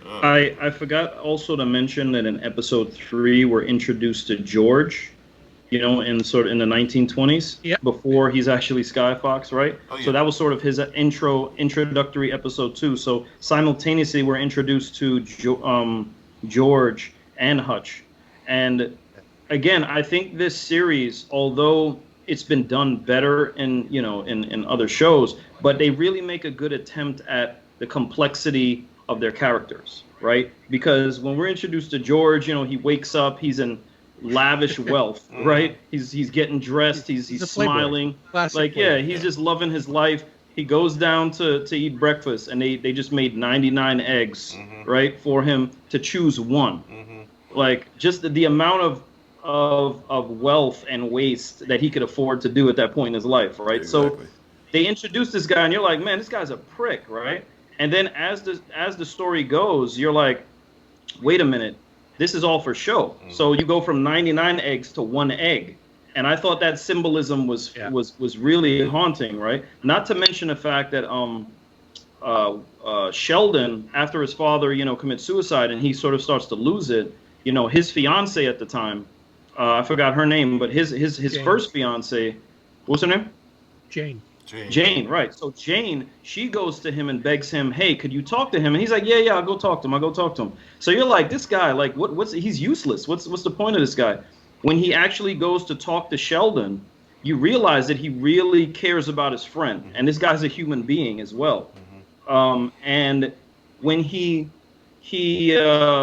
I forgot also to mention that in episode 3 we're introduced to George, in the 1920s Yep. before he's actually Skyfox, right? Oh, So yeah. that was sort of his introductory episode 2. So simultaneously we're introduced to George and Hutch. And again, I think this series, although it's been done better in other shows, but they really make a good attempt at the complexity of their characters, right? Because when we're introduced to George, he wakes up, he's in lavish wealth, right? He's getting dressed, he's a playboy. smiling, Classic like playboy. he's just loving his life. He goes down to eat breakfast, and they just made 99 eggs, right, for him to choose one. Like just the amount of wealth and waste that he could afford to do at that point in his life, right? So Exactly. they introduce this guy, and you're like, man, this guy's a prick, right? And then as the story goes, you're like, wait a minute, this is all for show. So you go from 99 eggs to one egg. And I thought that symbolism was Yeah. was really haunting, right? Not to mention the fact that Sheldon, after his father, commits suicide and he sort of starts to lose it, his fiance at the time, I forgot her name, but his Jane. first fiance, what's her name? Jane. Jane, right. So Jane, she goes to him and begs him, hey, could you talk to him? And he's like, yeah, I'll go talk to him. So you're like, this guy, like, he's useless. What's the point of this guy? When he actually goes to talk to Sheldon, you realize that he really cares about his friend. And this guy's a human being as well. And when he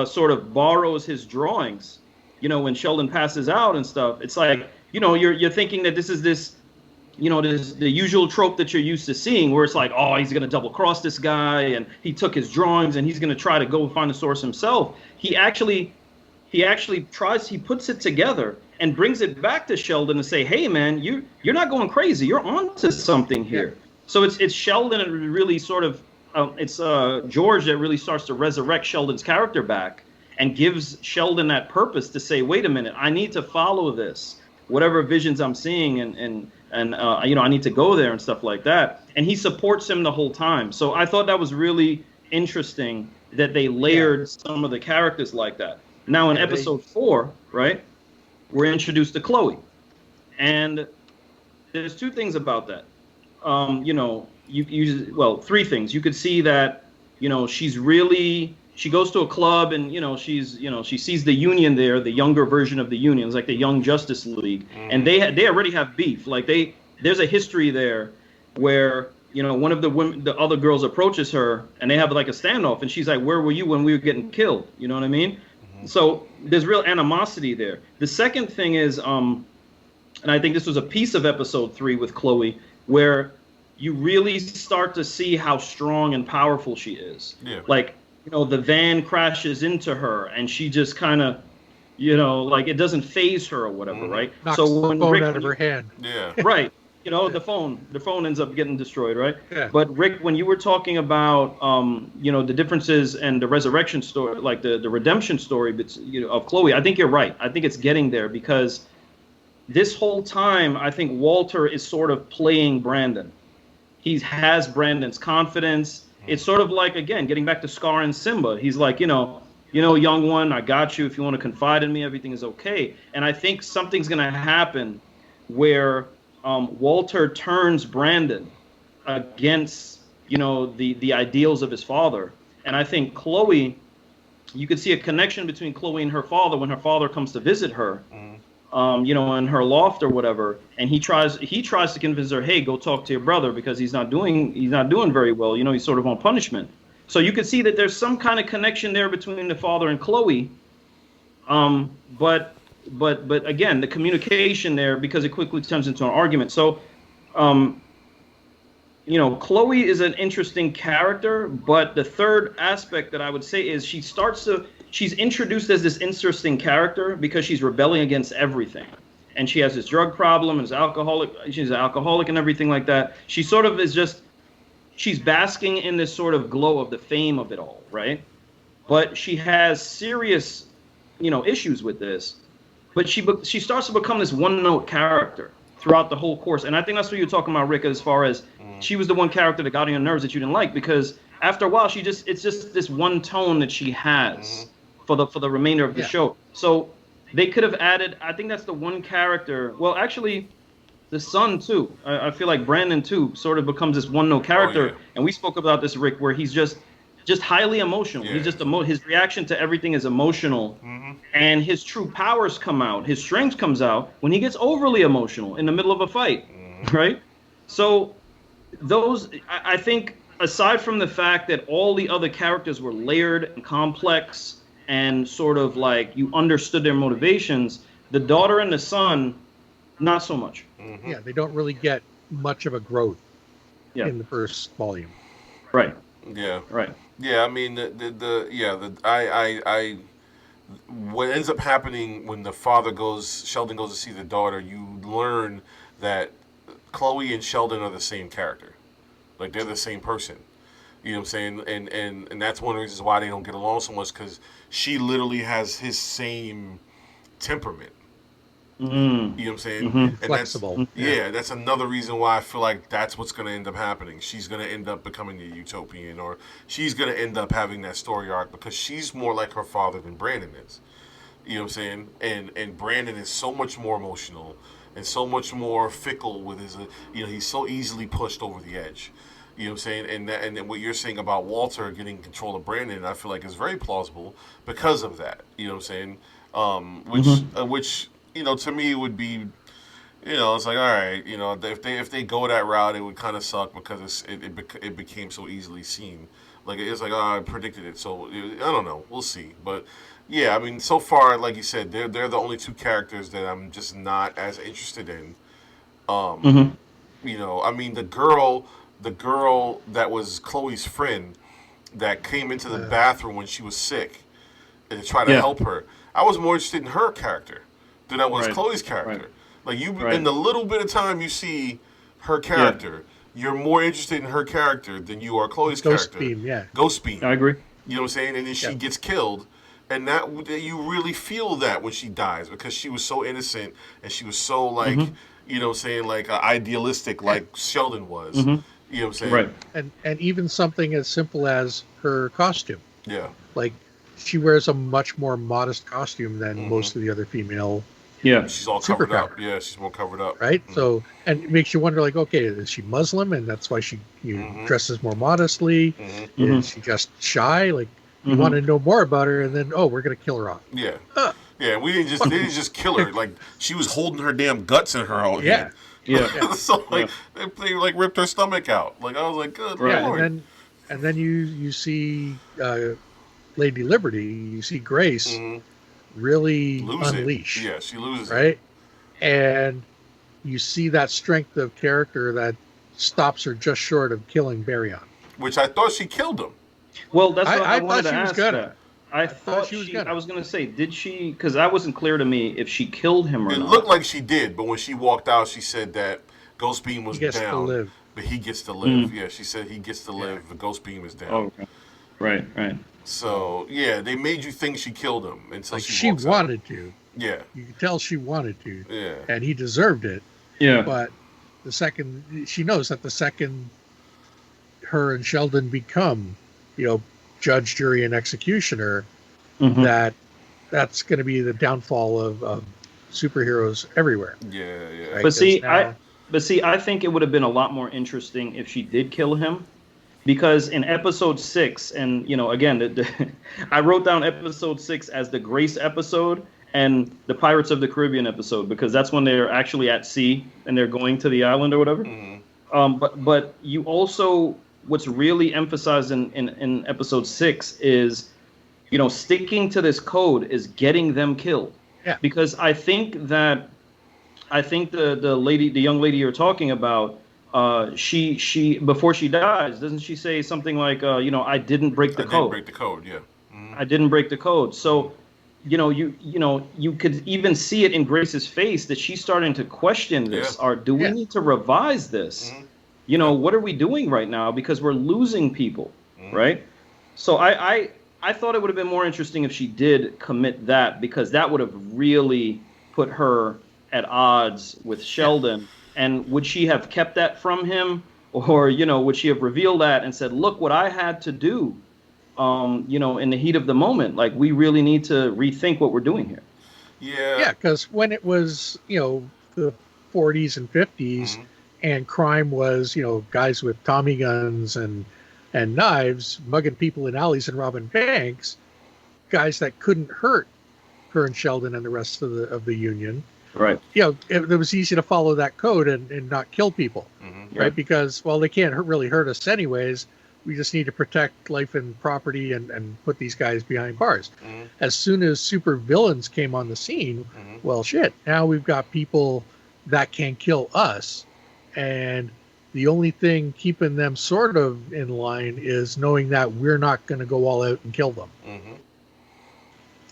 sort of borrows his drawings, when Sheldon passes out and stuff, it's like, you're thinking that this is the usual trope that you're used to seeing, where it's like, oh, he's going to double cross this guy, and he took his drawings and he's going to try to go find the source himself. He actually tries, he puts it together and brings it back to Sheldon and say, hey man, you're not going crazy, you're onto something here. Yeah. So it's Sheldon that really sort of it's George that really starts to resurrect Sheldon's character back and gives Sheldon that purpose to say, wait a minute, I need to follow this, whatever visions I'm seeing, and I need to go there and stuff like that. And he supports him the whole time. So I thought that was really interesting that they layered some of the characters like that. Now in episode 4, right, we're introduced to Chloe. And there's two things about that. Three things. You could see that, she's really she goes to a club and she sees the Union there, the younger version of the Union. It's like the Young Justice League, and they already have beef. Like there's a history there where one of the other girls approaches her and they have like a standoff, and she's like, "Where were you when we were getting killed?" You know what I mean? So there's real animosity there. The second thing is, and I think this was a piece of episode 3 with Chloe, where you really start to see how strong and powerful she is. Yeah. Like, the van crashes into her and she just kind of, like it doesn't phase her or whatever, right? Knocks so the when phone Rick, out of her hand. Yeah. right. The phone ends up getting destroyed, right? Yeah. But Rick, when you were talking about, the differences and the resurrection story, like the redemption story, of Chloe, I think you're right. I think it's getting there because this whole time, I think Walter is sort of playing Brandon. He has Brandon's confidence. It's sort of like, again, getting back to Scar and Simba. He's like, young one, I got you. If you want to confide in me, everything is okay. And I think something's going to happen where Walter turns Brandon against, the ideals of his father. And I think Chloe, you could see a connection between Chloe and her father when her father comes to visit her. In her loft or whatever, and he tries to convince her, hey, go talk to your brother because he's not doing very well. He's sort of on punishment. So you could see that there's some kind of connection there between the father and Chloe. But again, the communication there, because it quickly turns into an argument. So, Chloe is an interesting character, but the third aspect that I would say is she's introduced as this interesting character because she's rebelling against everything. And she has this drug problem and she's an alcoholic and everything like that. She sort of she's basking in this sort of glow of the fame of it all, right? But she has serious, issues with this. But she starts to become this one-note character throughout the whole course. And I think that's what you're talking about, Rick, as far as she was the one character that got on your nerves that you didn't like, because after a while, it's just this one tone that she has for the remainder of the show. So they could have added, I think that's the one character. Well, actually, the son too. I feel like Brandon too sort of becomes this one note character. Oh, yeah. And we spoke about this, Rick, where he's just highly emotional. Yeah. He's just his reaction to everything is emotional, and his true powers come out. His strength comes out when he gets overly emotional in the middle of a fight, right? So I think, aside from the fact that all the other characters were layered and complex and sort of like you understood their motivations, the daughter and the son, not so much. Yeah, they don't really get much of a growth in the first volume. Right. Yeah. Right. Yeah, I mean, what ends up happening when Sheldon goes to see the daughter, you learn that Chloe and Sheldon are the same character. Like, they're the same person. You know what I'm saying? And that's one of the reasons why they don't get along so much, because she literally has his same temperament. You know what I'm saying? And flexible. That's another reason why I feel like that's what's going to end up happening. She's going to end up becoming a utopian, or she's going to end up having that story arc, because she's more like her father than Brandon is. You know what I'm saying? And Brandon is so much more emotional and so much more fickle with his, he's so easily pushed over the edge. You know what I'm saying? And what you're saying about Walter getting control of Brandon, I feel like is very plausible because of that. You know what I'm saying? Which to me would be, it's like, all right, if they go that route, it would kind of suck because it became so easily seen. Like, it's like, oh, I predicted it, so I don't know, we'll see. But yeah, I mean, so far, like you said, they're the only two characters that I'm just not as interested in. I mean, the girl that was Chloe's friend that came into the bathroom when she was sick and to try to help her, I was more interested in her character than I was Chloe's character. Like, in the little bit of time you see her character, you're more interested in her character than you are Chloe's character. Ghost Beam. I agree. You know what I'm saying? And then she gets killed. And that you really feel that when she dies, because she was so innocent and she was so, like, you know what I'm saying, like, idealistic, like Sheldon was. You know what I'm saying? Right. And even something as simple as her costume. Yeah. Like, she wears a much more modest costume than most of the other female. Yeah. She's all covered up. Yeah, she's more covered up. Right? So, and it makes you wonder, like, okay, is she Muslim and that's why she dresses more modestly? Is she just shy? Like, You want to know more about her, and then we're gonna kill her off. Yeah. Yeah, they didn't just kill her. Like, she was holding her damn guts in her own Yeah. hand. Yeah. So, like, they like ripped her stomach out. Like, I was like, good Right. Lord. And then you see Lady Liberty, you see Grace really Lose unleash. it. Yeah, she loses right? it. And you see that strength of character that stops her just short of killing Baryon. Which I thought she killed him. Well, that's what I thought wanted to she was ask gonna. that. I thought she was she. gonna. I was gonna say, did she? Because that wasn't clear to me if she killed him or It not. looked like she did, but when she walked out, she said that Ghost Beam was He gets to down, live. but he gets to live. Yeah, she said he gets to live. The Ghost Beam is down. Oh, okay. Right. So yeah, they made you think she killed him until Like she she walks wanted out. to. Yeah, You could tell she wanted to. Yeah. And he deserved it. Yeah. But the second she knows that the second her and Sheldon become, judge, jury, and executioner, that's going to be the downfall of superheroes everywhere. Yeah. Right? But see, now, I think it would have been a lot more interesting if she did kill him, because in episode 6, and again, I wrote down episode 6 as the Grace episode and the Pirates of the Caribbean episode, because that's when they're actually at sea and they're going to the island or whatever. But you also, what's really emphasized in episode 6 is, sticking to this code is getting them killed. Yeah. Because I think the young lady you're talking about, she before she dies, doesn't she say something like, I didn't break the code. I didn't break the code. Yeah. I didn't break the code. So, you could even see it in Grace's face that she's starting to question this. Yeah. Or do we need to revise this? What are we doing right now? Because we're losing people, right? So I thought it would have been more interesting if she did commit that, because that would have really put her at odds with Sheldon. Yeah. And would she have kept that from him? Or, would she have revealed that and said, look what I had to do, in the heat of the moment? Like, we really need to rethink what we're doing here. Yeah. Yeah, because when it was, the 40s and 50s, and crime was, guys with Tommy guns and knives mugging people in alleys and robbing banks, guys that couldn't hurt her and Sheldon and the rest of the Union. Right. It was easy to follow that code and not kill people, right? Because, they can't really hurt us anyways. We just need to protect life and property and put these guys behind bars. As soon as super villains came on the scene, well, shit, now we've got people that can kill us. And the only thing keeping them sort of in line is knowing that we're not going to go all out and kill them.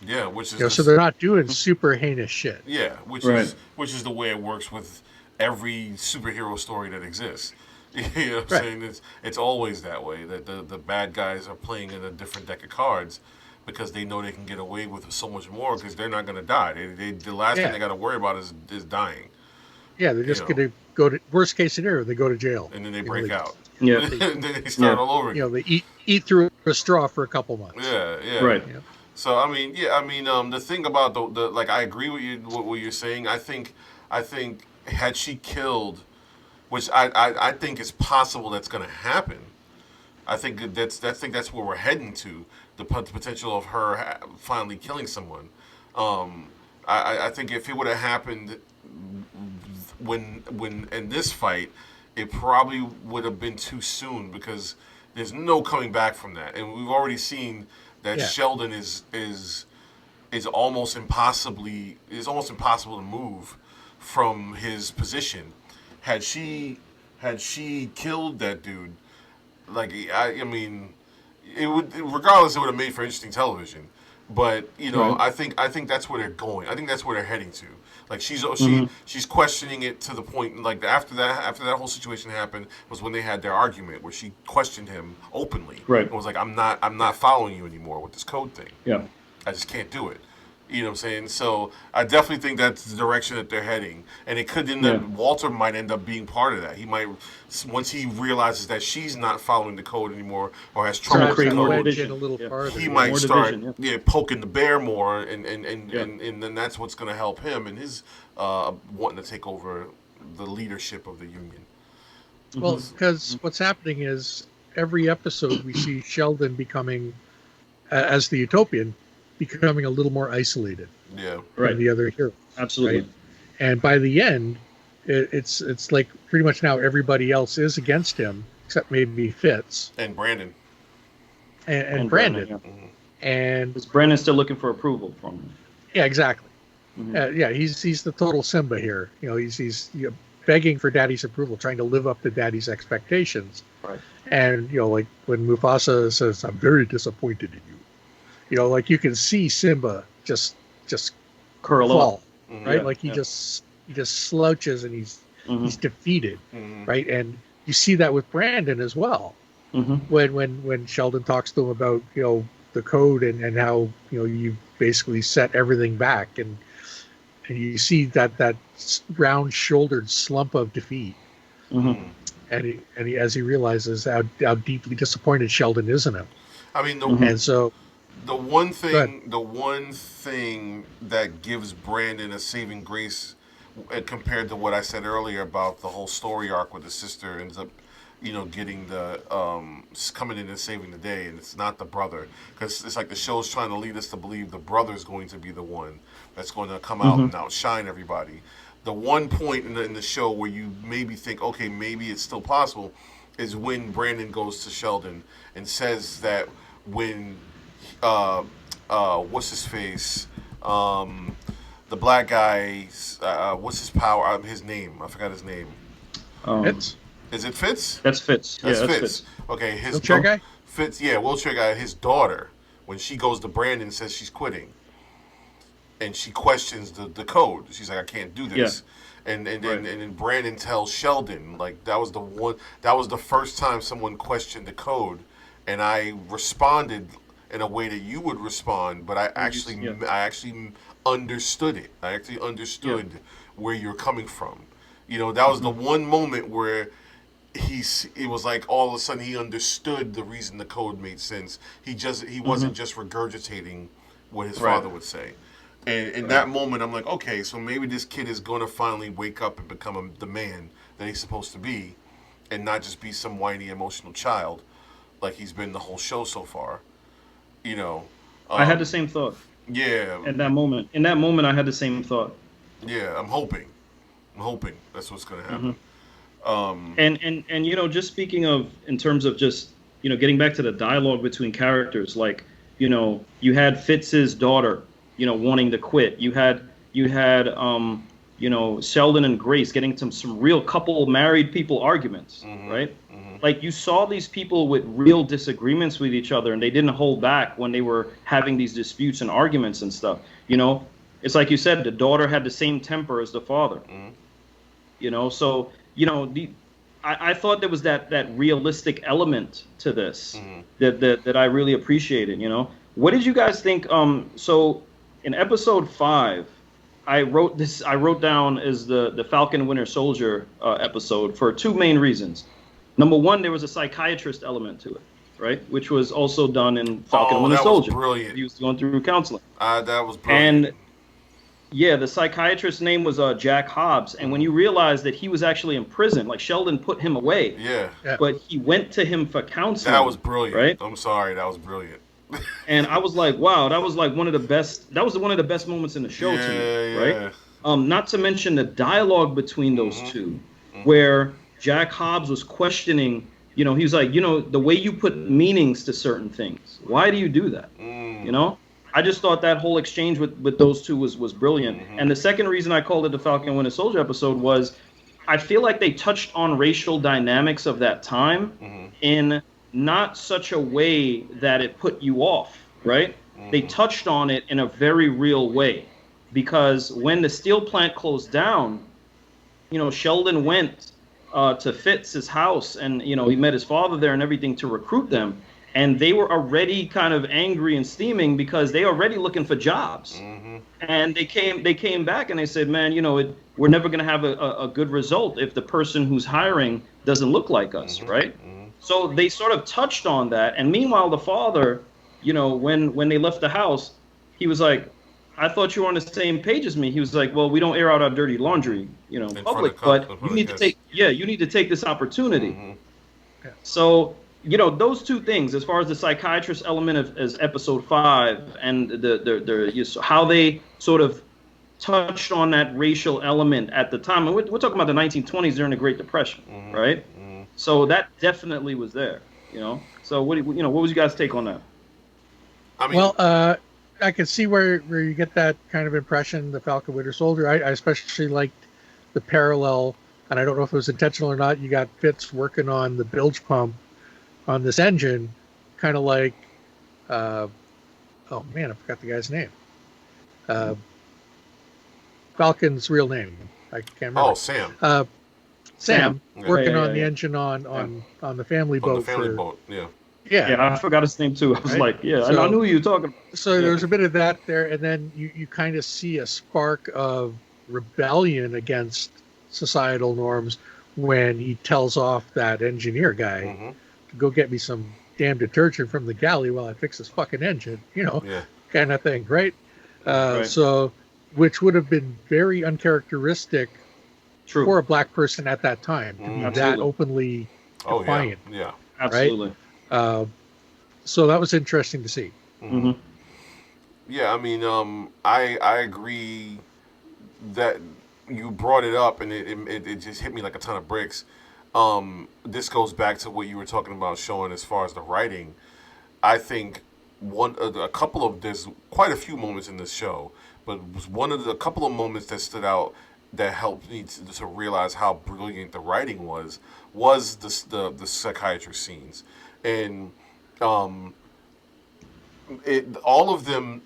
Yeah, which is so they're not doing super heinous shit. Yeah, which is the way it works with every superhero story that exists. You know what I'm saying? It's always that way, that the bad guys are playing in a different deck of cards because they know they can get away with so much more because they're not going to die. The last thing they got to worry about is dying. Yeah, they're just going to go to, worst case scenario, they go to jail. And then they break out. Yeah. And then they start all over again. They eat through a straw for a couple months. Yeah. Right. So the thing about the like, I agree with you what you're saying. I think had she killed, which I think is possible that's going to happen. I think that's where we're heading to, the potential of her finally killing someone. I think if it would have happened when in this fight, it probably would have been too soon because there's no coming back from that, and we've already seen that Sheldon is almost impossible to move from his position. Had she killed that dude, like I mean, it would, regardless, it would have made for interesting television. But I think that's where they're going. I think that's where they're heading to. Like she's questioning it to the point, like after that whole situation happened was when they had their argument where she questioned him openly. Right. And was like, I'm not following you anymore with this code thing. Yeah. I just can't do it. You know what I'm saying? So I definitely think that's the direction that they're heading. And it could end up, Walter might end up being part of that. He might, once he realizes that she's not following the code anymore or has trouble with the code, he might start poking the bear more, and then that's what's going to help him and his wanting to take over the leadership of the Union. Well, because what's happening is every episode we see Sheldon becoming as the Utopian, becoming a little more isolated Yeah. from the other heroes. Absolutely. Right? And by the end, it's like pretty much now everybody else is against him except maybe Fitz And Brandon. and Brandon. Yeah. Mhm. And Because Brandon's still looking for approval from him. yeah, exactly. Mhm. Yeah, he's the total Simba here. You know, he's begging for Daddy's approval, trying to live up to Daddy's expectations. Right. And you know, like when Mufasa says, "I'm very disappointed in you," you know, like you can see Simba just Curl fall, up. right? Yeah, Like he yeah. just slouches and he's Mhm. defeated, Mhm. right? And you see that with Brandon as well. Mhm. When Sheldon talks to him about the code and how you basically set everything back and you see that round shouldered slump of defeat. Mhm. And as he realizes how deeply disappointed Sheldon is in him. I mean, Mhm. And so, the one go ahead. thing that gives Brandon a saving grace, compared to what I said earlier about the whole story arc with his sister ends up, getting the coming in and saving the day, and it's not the brother, because it's like the show's trying to lead us to believe the brother's going to be the one that's going to come out Mhm. and outshine everybody. The one point in the show where you maybe think, okay, maybe it's still possible, is when Brandon goes to Sheldon and says that when what's his face, the black guy, what's his power? His name, I forgot his name. It's Is it Fitz? That's Fitz. That's Yeah, that's Fitz. Fitz. Okay, his wheelchair guy. Fitz, yeah, wheelchair guy. His daughter, when she goes to Brandon and says she's quitting, and she questions the code. She's like, I can't do this. And then Brandon tells Sheldon, like, that was the first time someone questioned the code, and I responded in a way that you would respond, but I actually understood it. I actually understood where you're coming from. That was the one moment where it was like all of a sudden he understood the reason the code made sense. He wasn't just regurgitating what his father would say. And in that moment, I'm like, okay, so maybe this kid is going to finally wake up and become the man that he's supposed to be, and not just be some whiny, emotional child like he's been the whole show so far. I had the same thought. Yeah. In that moment, I had the same thought. Yeah, I'm hoping that's what's going to happen. And just speaking of, in terms of just getting back to the dialogue between characters, like you had Fitz's daughter wanting to quit. You had Sheldon and Grace getting some real couple married people arguments, right? Like you saw these people with real disagreements with each other, and they didn't hold back when they were having these disputes and arguments and stuff. It's like you said, the daughter had the same temper as the father. So I thought there was that realistic element to this that I really appreciated. What did you guys think? So in episode 5, I wrote down as the Falcon Winter Soldier episode for two main reasons. Number one, there was a psychiatrist element to it, right? Which was also done in Falcon Winter Soldier. Was brilliant. He was going through counseling. That was brilliant. And yeah, the psychiatrist's name was Jack Hobbs. And when you realize that he was actually in prison, like Sheldon put him away. Yeah. But he went to him for counseling. That was brilliant. Right? I'm sorry, that was brilliant. And I was like, wow, that was like one of the best moments in the show to me, right? Not to mention the dialogue between those two, where Jack Hobbs was questioning, he was like, the way you put meanings to certain things, why do you do that? I just thought that whole exchange with those two was brilliant. And the second reason I called it the Falcon Winter Soldier episode was I feel like they touched on racial dynamics of that time in not such a way that it put you off, right? They touched on it in a very real way, because when the steel plant closed down, Sheldon went to Fitz's house, and he met his father there and everything to recruit them, and they were already kind of angry and steaming because they already looking for jobs. And they came back and they said, man, we're never going to have a good result if the person who's hiring doesn't look like us, right? So they sort of touched on that. And meanwhile, the father, when they left the house, he was like, I thought you were on the same page as me. He was like, well, we don't air out our dirty laundry, public, but you need to take this opportunity. So those two things, as far as the psychiatrist element of as episode 5, and how they sort of touched on that racial element at the time. And we're talking about the 1920s during the Great Depression, right? So that definitely was there, So what was you guys' take on that? I mean, Well, I can see where you get that kind of impression, the Falcon Winter Soldier. I especially liked the parallel, and I don't know if it was intentional or not. You got Fitz working on the bilge pump on this engine, kind of like, oh man, I forgot the guy's name. Falcon's real name, I can't remember. Oh, Sam. Sam working on the yeah. engine on the family boat. On the family boat, yeah. Yeah, I forgot his name too. I was like, yeah, So, I knew who you were talking about. So there's a bit of that there, and then you kind of see a spark of rebellion against societal norms when he tells off that engineer guy to go get me some damn detergent from the galley while I fix this fucking engine, kind of thing, right? Right. So, which would have been very uncharacteristic True. for a black person at that time to be that openly defiant. Oh, yeah. Absolutely. Right? So that was interesting to see. Yeah, I mean, I agree that you brought it up, and it just hit me like a ton of bricks. This goes back to what you were talking about, showing as far as the writing. I think there's quite a few moments in this show, but a couple of moments that stood out that helped me to realize how brilliant the writing was the psychiatrist scenes, and all of them.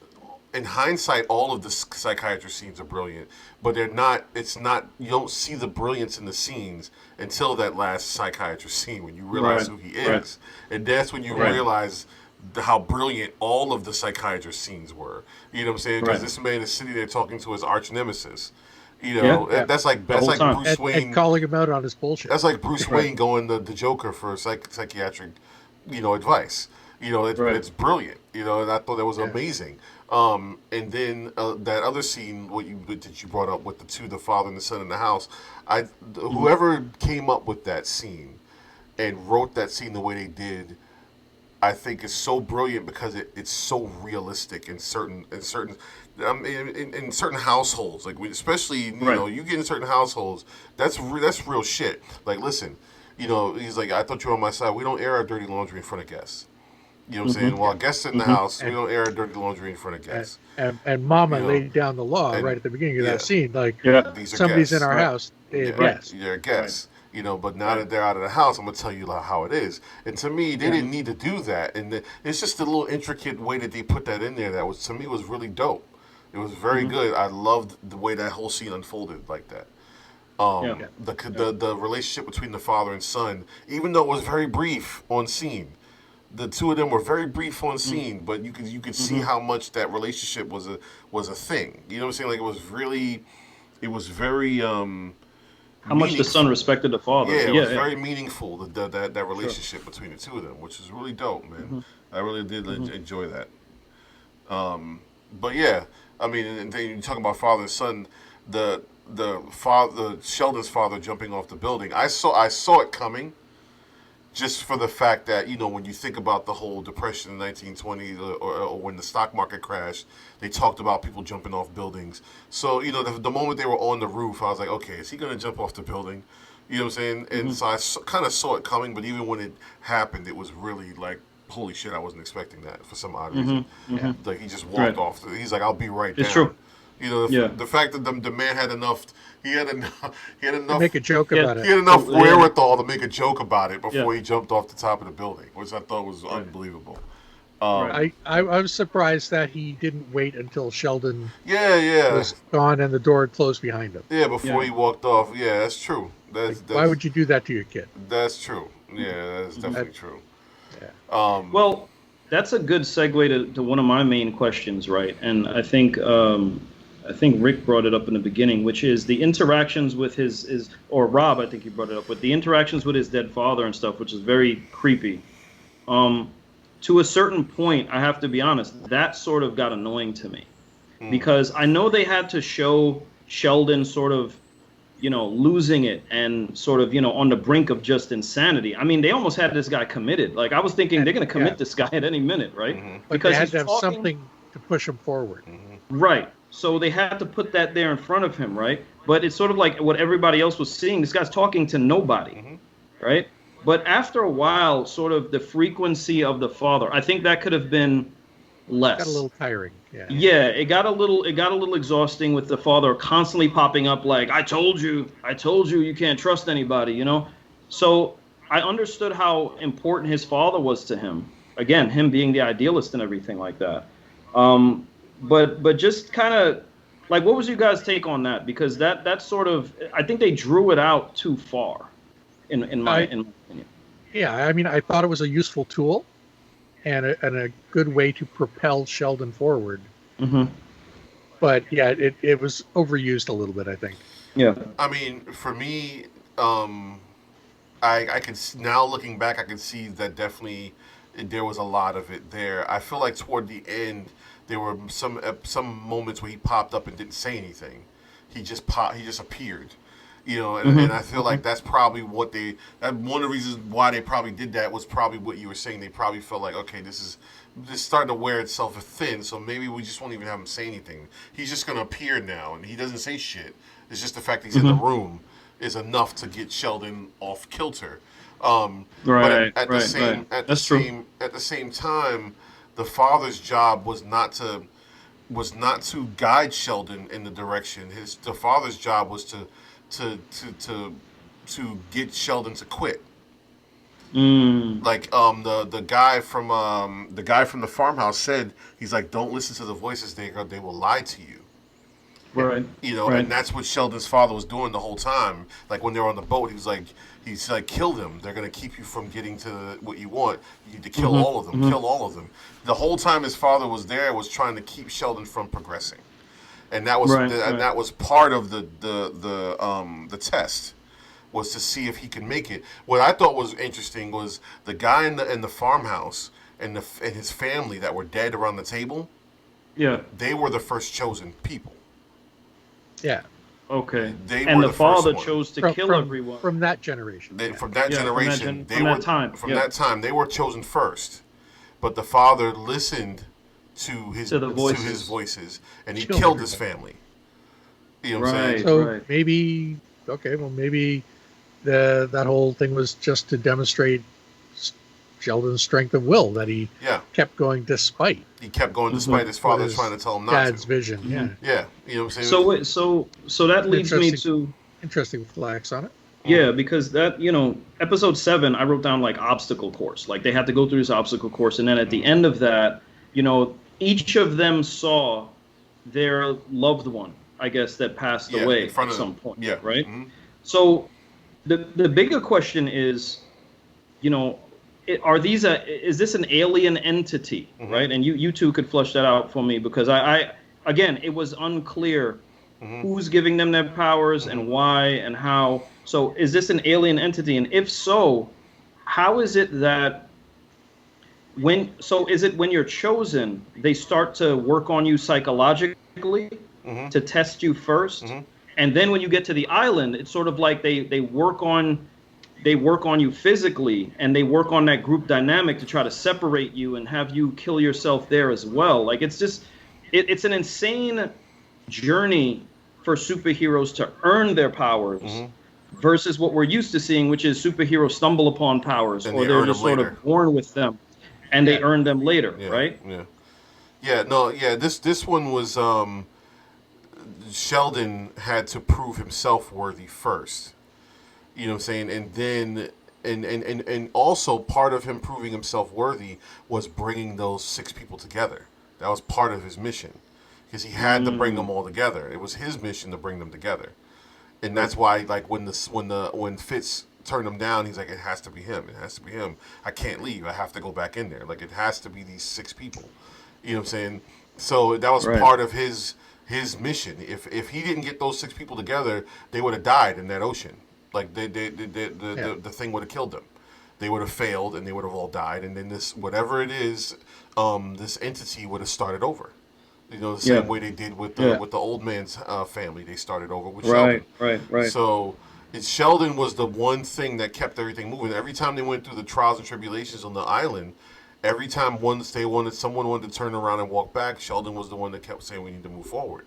In hindsight, all of the psychiatrist scenes are brilliant, but they're not. It's not. You don't see the brilliance in the scenes until that last psychiatrist scene when you realize who he is, and that's when you realize how brilliant all of the psychiatrist scenes were. You know what I'm saying? Because this man is sitting there talking to his arch nemesis. That's like Bruce Wayne and calling him out on his bullshit. That's like Bruce Wayne going to the Joker for psychiatric, advice. It's brilliant. And I thought that was amazing. And then that other scene that you brought up with the father and the son in the house, whoever came up with that scene and wrote that scene the way they did, I think is so brilliant because it's so realistic in certain in certain households, like especially you get in certain households, that's real shit. Like, listen, he's like, I thought you were on my side. We don't air our dirty laundry in front of guests. You know what I'm saying? While guests in the house, we don't air our dirty laundry in front of guests. And Mama laid down the law right at the beginning of that scene. Like, these are somebody's guests. in our house. They're guests. They're guests. But now that they're out of the house, I'm going to tell you how it is. And to me, they didn't need to do that. And it's just a little intricate way that they put that in there that to me was really dope. It was very good. I loved the way that whole scene unfolded like that. The relationship between the father and son, even though it was very brief on scene, the two of them were very brief on scene, but you could see how much that relationship was a thing. You know what I'm saying? Like, it was very how much the son respected the father. Yeah, it was very meaningful, that relationship between the two of them, which is really dope, man. I really did enjoy that. But yeah, I mean, and then you talk about father and son, the Sheldon's father jumping off the building. I saw it coming, just for the fact that, when you think about the whole depression in the 1920s or when the stock market crashed, they talked about people jumping off buildings. So, the moment they were on the roof, I was like, okay, is he going to jump off the building? You know what I'm saying? And so I kind of saw it coming, but even when it happened, it was really like, holy shit, I wasn't expecting that for some odd reason. Like, he just walked off. He's like, I'll be right down. It's true. The fact that the man had enough. He had enough to make a joke about it. He had enough wherewithal to make a joke about it before he jumped off the top of the building, which I thought was unbelievable. I was surprised that he didn't wait until Sheldon yeah was gone and the door had closed behind him. Yeah, before he walked off. Yeah, that's true. That's why would you do that to your kid? That's true. Yeah, that's definitely true. Yeah. Well, that's a good segue to one of my main questions, right? And I think Rick brought it up in the beginning, which is the interactions with his or Rob, I think he brought it up, with the interactions with his dead father and stuff, which is very creepy. To a certain point, I have to be honest, that sort of got annoying to me, because I know they had to show Sheldon sort of losing it and sort of, on the brink of just insanity. I mean, they almost had this guy committed. Like, I was thinking they're going to commit this guy at any minute, right? Mm-hmm. But Because they had he's to have talking, something to push him forward. Mm-hmm. right. So they had to put that there in front of him, right? But it's sort of like what everybody else was seeing. This guy's talking to nobody, Mm-hmm. right? But after a while, sort of the frequency of the father, I think that could have been less. Got a little tiring. Yeah, it got a little exhausting with the father constantly popping up like, I told you, you can't trust anybody, So I understood how important his father was to him. Again, him being the idealist and everything like that. But just kind of like, what was you guys' take on that? Because that sort of, I think they drew it out too far, in my opinion. Yeah, I mean, I thought it was a useful tool and a good way to propel Sheldon forward. Mm-hmm. But yeah, it was overused a little bit, I think. Yeah. I mean, for me, I can now looking back, I can see that definitely there was a lot of it there. I feel like toward the end, there were some moments where he popped up and didn't say anything. He just appeared. And I feel like that's probably one of the reasons why they probably did that was probably what you were saying. They probably felt like, okay, this is starting to wear itself thin, so maybe we just won't even have him say anything. He's just going to appear now, and he doesn't say shit. It's just the fact that he's in the room is enough to get Sheldon off kilter. But at the same time, the father's job was not to guide Sheldon in the direction. The father's job was to get Sheldon to quit. Like the guy from the farmhouse said, he's like, don't listen to the voices, they will lie to you. Right. And that's what Sheldon's father was doing the whole time. Like when they were on the boat, he's like, kill them. They're gonna keep you from getting to what you want. You need to kill all of them. Kill all of them. The whole time his father was there was trying to keep Sheldon from progressing, and that was that was part of the test, was to see if he could make it. What I thought was interesting was the guy in the farmhouse and his family that were dead around the table. Yeah, they were the first chosen people. Yeah. Okay. And the father chose to kill everyone from that generation. From that generation, from that time, they were chosen first. But the father listened to his voices, and he killed his family. You know what I'm saying? So maybe that whole thing was just to demonstrate Sheldon's strength of will, that he kept going despite. He kept going despite his father trying to tell him not to. Dad's vision, Yeah, you know what I'm saying? So that leads me to... Interesting flags on it. Yeah, because that, episode 7, I wrote down like obstacle course. Like they had to go through this obstacle course, and then at the end of that, each of them saw their loved one, I guess, that passed away at some point. Yeah. Right? Mm-hmm. So the bigger question is, is this an alien entity, right? And you two could flesh that out for me, because I again, it was unclear who's giving them their powers and why and how. So is this an alien entity? And if so, how is it that when you're chosen, they start to work on you psychologically to test you first? And then when you get to the island, it's sort of like they work on you physically, and they work on that group dynamic to try to separate you and have you kill yourself there as well. Like it's just, it's an insane journey for superheroes to earn their powers versus what we're used to seeing, which is superheroes stumble upon powers, or they're just sort of born with them and they earn them later, right? This one was Sheldon had to prove himself worthy first. You know what I'm saying? And then, and also part of him proving himself worthy was bringing those 6 people together. That was part of his mission, because he had to bring them all together. It was his mission to bring them together, and that's why, like when Fitz turned him down, he's like, it has to be him. It has to be him. I can't leave. I have to go back in there. Like it has to be these 6 people. You know what I'm saying? So that was part of his mission. If he didn't get those 6 people together, they would have died in that ocean. Like the thing would have killed them. They would have failed, and they would have all died. And then this, whatever it is, this entity would have started over. You know, the Yeah. same way they did with Yeah. the old man's family. They started over with Right. Sheldon. Right. So Sheldon was the one thing that kept everything moving. Every time they went through the trials and tribulations on the island, every time someone wanted to turn around and walk back, Sheldon was the one that kept saying we need to move forward.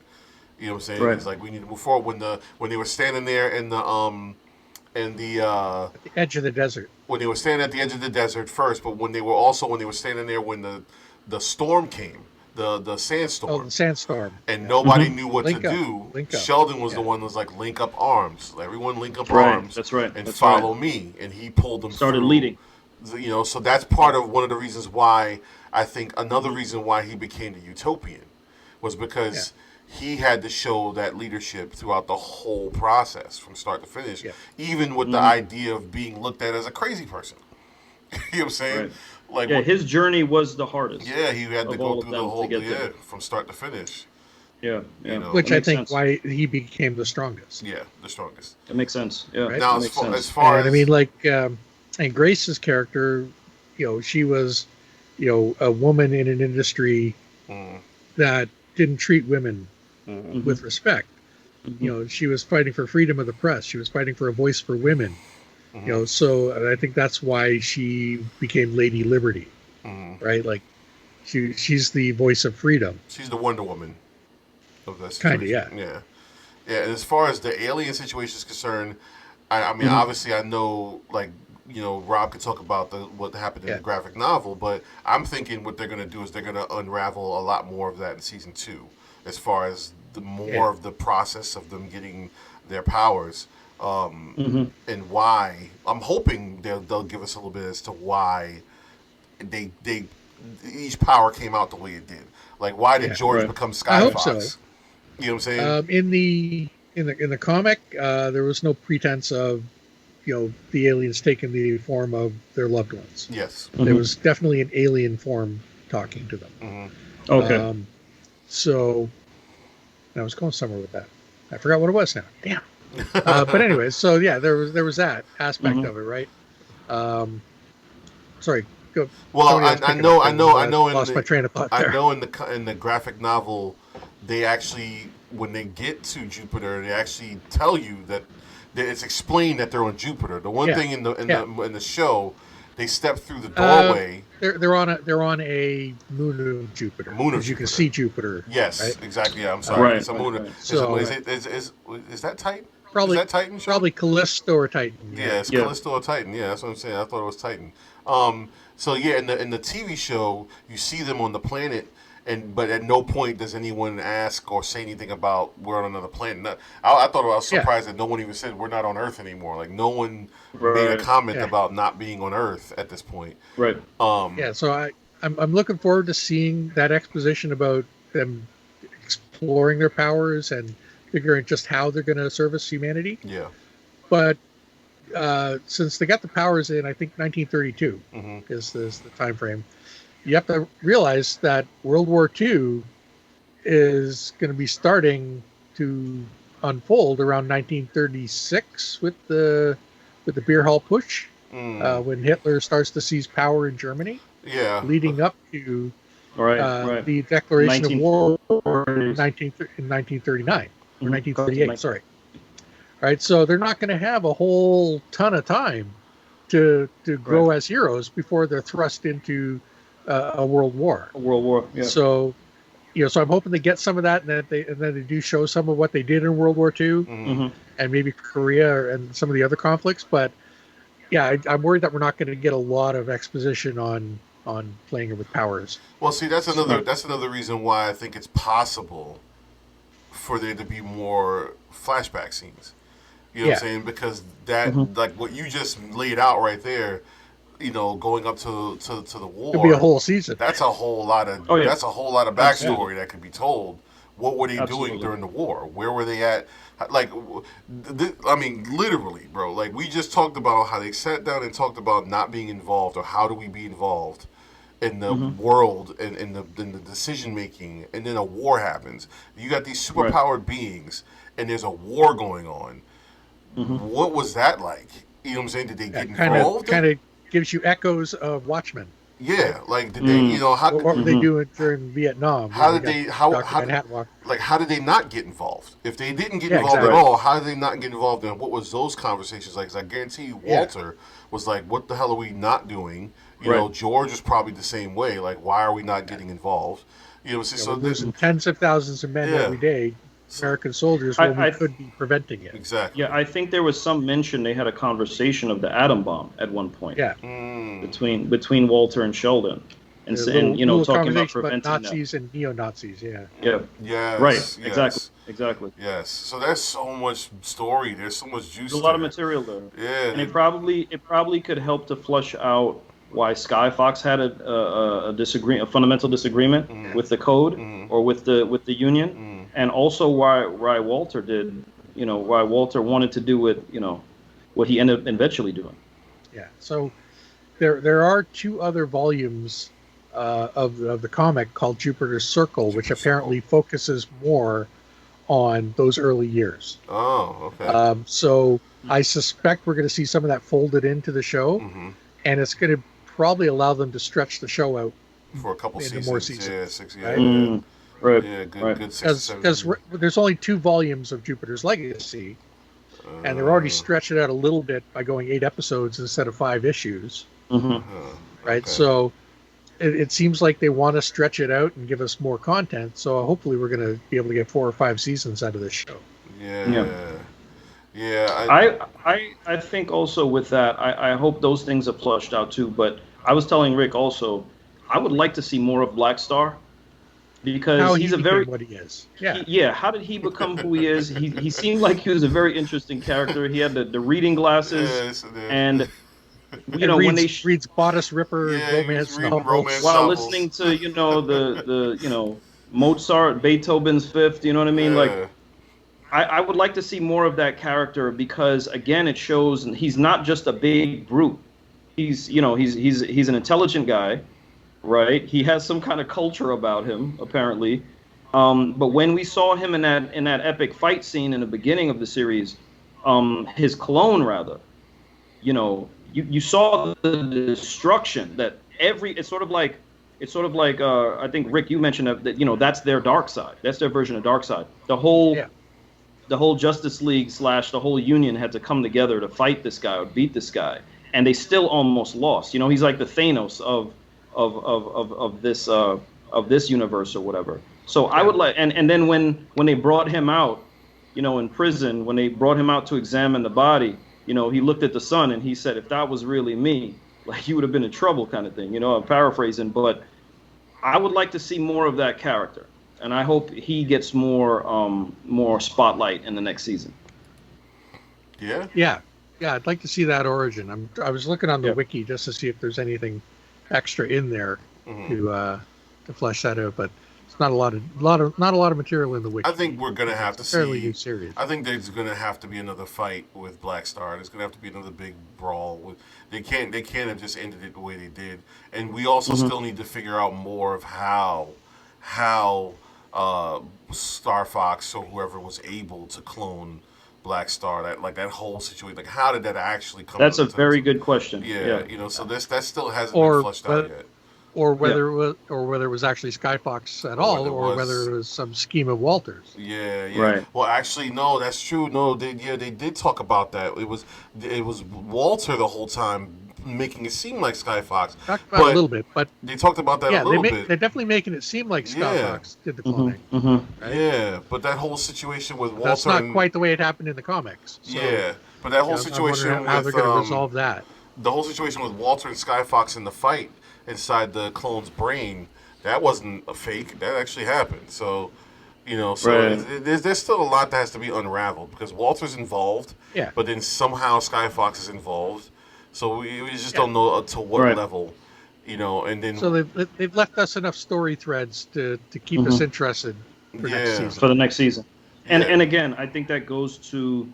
You know what I'm saying? Right. He's like, we need to move forward. When they were standing there in the At the edge of the desert. when they were standing at the edge of the desert first, but when they were standing there when the storm came, the Oh, sandstorm, the sandstorm. and Yeah. nobody knew what Link to up. do. Link up. Sheldon was the Yeah. one that was like, link up arms, everyone link up Right. arms, That's right. and That's follow right. me, and he pulled them Started through. leading. You know, so that's part of one of the reasons why I think another reason why he became the utopian was because he had to show that leadership throughout the whole process from start to finish, Yeah. even with the idea of being looked at as a crazy person. You know what I'm saying? Right. Like, Yeah, his journey was the hardest. yeah, he had to of go all of through the them to whole get there. from start to finish. Yeah. Yeah. You know. Which That I makes think sense. why he became the strongest. Yeah, the strongest. That makes sense. Yeah. Right. Now, that makes sense. as far And as I mean, like, and Grace's character, she was, a woman in an industry mm, that didn't treat women Mhm. with respect. Mhm. She was fighting for freedom of the press. She was fighting for a voice for women. mhm, So and I think that's why she became Lady Liberty, mhm. right? Like, she's the voice of freedom. She's the Wonder Woman of that Kind of, situation. yeah. Yeah. Yeah, and as far as the alien situation is concerned, I mean, Mhm. obviously, I know, like, Rob could talk about what happened in Yeah. the graphic novel, but I'm thinking what they're going to do is they're going to unravel a lot more of that in season 2, as far as the more of the process of them getting their powers, Mhm. and why. I'm hoping they'll give us a little bit as to why they each power came out the way it did. Like, why did Yeah. George Right. become I hope Skyfox? so. You know what I'm saying? In the comic, there was no pretense of the aliens taking the form of their loved ones. Yes. There Mhm. was definitely an alien form talking to them. Mm-hmm. Okay. So I was going somewhere with that. I forgot what it was now. Damn. But anyway, so yeah, there was that aspect Mhm. of it, right? Sorry. Go. Well, somebody else I pick it know, up, I and, know, I know. In lost my train of thought I there. know in the graphic novel, they actually, when they get to Jupiter, they actually tell you that it's explained that they're on Jupiter. The one Yeah. thing Yeah. in the show, they step through the doorway. They're on a moon of Jupiter, Moon of because you can Jupiter. see Jupiter. Yes, Right? exactly. Yeah, I'm sorry. Right, It's a right, moon. right. So Is that Titan? probably Is that Titan show? probably Callisto or Titan. Yeah, it's Yeah. Callisto or Titan. Yeah, that's what I'm saying. I thought it was Titan. So yeah, in the TV show, you see them on the planet, but at no point does anyone ask or say anything about we're on another planet. I thought I was Yeah. surprised that no one even said we're not on Earth anymore. Like, no one made a Right. comment Yeah. about not being on Earth at this point. Right. Yeah, so I'm looking forward to seeing that exposition about them exploring their powers and figuring just how they're going to service humanity. Yeah. But since they got the powers in, I think 1932 Mm-hmm. is the time frame. You have to realize that World War II is going to be starting to unfold around 1936 with the beer hall push, when Hitler starts to seize power in Germany, Yeah. leading up to Right. Right. the declaration of war in 1940s. 1939 or Mhm. 1938. Sorry. Right. So they're not going to have a whole ton of time to grow Right. as heroes before they're thrust into a world war. World War. Yeah. So, so I'm hoping they get some of that, and then they do show some of what they did in World War II, Mm-hmm. Mm-hmm. and maybe Korea and some of the other conflicts. But yeah, I'm worried that we're not going to get a lot of exposition on playing it with powers. Well, see, that's another Right. reason why I think it's possible for there to be more flashback scenes. You know what I'm saying? Because that, Mhm. like what you just laid out right there, going up to the war, Could be a whole season. that's a whole lot of Oh, yeah. that's a whole lot of backstory that could be told. What were they Absolutely. doing during the war? Where were they at? Like, I mean, literally, bro. Like, we just talked about how they sat down and talked about not being involved, or how do we be involved in the world and in the decision making, and then a war happens. You got these superpowered beings, and there's a war going on. What was that like? You know what I'm saying? Did they get Kind involved? of gives you echoes of Watchmen. Yeah, like did they, you know, how What were they doing during Vietnam? how We did got they how Dr. how Manhattan walk. like how did they not get involved? If they didn't get Yeah, involved at exactly. all, how did they not get involved? And what was those conversations like? 'Cause I guarantee you, Yeah. Walter was like, "What the hell are we not doing?" You Right. know, George was probably the same way. Like, why are we not getting involved? You know, Yeah, so we're losing tens of thousands of men yeah, every day, so American soldiers, when we I could be preventing it. exactly. Yeah, I think there was some mention they had a conversation of the atom bomb at one point Yeah, Mm, between Walter and Sheldon, and a and little talking about conversation about preventing that. Nazis and neo-Nazis. Yeah, Yeah, right. yes, Exactly. yes, Exactly. yes. So there's so much story. There's so much There's juice a lot of there. material there, Yeah, and it probably could help to flush out why Skyfox had a fundamental disagreement with the code or with the Union, and also why Walter did, why Walter wanted to do with what he ended up eventually doing. yeah. So there are two other volumes of the comic called Jupiter's Circle, which Jupiter Circle. apparently focuses more on those early years. Oh, okay. So I suspect we're going to see some of that folded into the show, and it's going to probably allow them to stretch the show out For a couple into seasons. more seasons. Yeah, 6. Yeah, right? yeah. Right. Yeah, good, Right. good 6 to 7 Because seasons. there's only 2 volumes of Jupiter's Legacy, and they're already stretched it out a little bit by going 8 episodes instead of 5 issues, Hmm. right? Okay. So it seems like they want to stretch it out and give us more content. So hopefully we're going to be able to get 4 or 5 seasons out of this show. Yeah. Yeah. I think also with that, I hope those things are flushed out too. But I was telling Rick also, I would like to see more of Black Star because How he's he a very became what he is. Yeah. yeah. How did he become who he is? He seemed like he was a very interesting character. He had the reading glasses, and And when they reads Bodice Ripper Yeah, he was romance reading novels. romance while novels. listening to the Mozart, Beethoven's Fifth. You know what I mean? Like Yeah. I would like to see more of that character because again, it shows he's not just a big brute. He's an intelligent guy, right? He has some kind of culture about him, apparently. But when we saw him in that epic fight scene in the beginning of the series, his clone rather, you saw the destruction that it's sort of like I think Rick, you mentioned that that's their dark side. That's their version of dark side. The whole Justice League / the whole Union had to come together to fight this guy or beat this guy, and they still almost lost. He's like the Thanos of this universe or whatever. So I would like, and then when they brought him out, in prison, when they brought him out to examine the body, he looked at the sun and he said, if that was really me, like he would have been in trouble, kind of thing. I'm paraphrasing, but I would like to see more of that character. And I hope he gets more spotlight in the next season. Yeah. Yeah. I'd like to see that origin. I was looking on the Yeah. wiki just to see if there's anything extra in there to flesh that out, but it's not a lot of material in the wiki. I think we're gonna have to It's a fairly see. new series. I think there's gonna have to be another fight with Black Star. There's gonna have to be another big brawl. They can't have just ended it the way they did. And we also still need to figure out more of how Star Fox or whoever was able to clone Black Star. That whole situation. Like, how did that actually come? That's a into- very good question. Yeah. So that still hasn't Or been flushed out yet. Or whether it was actually Skyfox at all, or whether it was some scheme of Walter's. Yeah. Right. Well, actually, no, that's true. No, they did talk about that. It was Walter the whole time making it seem like Skyfox. Talked about it a little bit, but They talked about that yeah, a little bit. they're definitely making it seem like Skyfox did the cloning. Right? Yeah, but that whole situation with Walter. That's not quite the way it happened in the comics. So, Yeah, but that whole I'm situation wondering how they're with going to resolve that. the whole situation with Walter and Skyfox in the fight inside the clone's brain, that wasn't a fake. That actually happened. So, Right. there's still a lot that has to be unraveled because Walter's involved. Yeah. But then somehow Skyfox is involved. So we just don't know to what Right. level, and then So they've left us enough story threads to keep us interested for next season. For the next season. And Yeah. and again, I think that goes to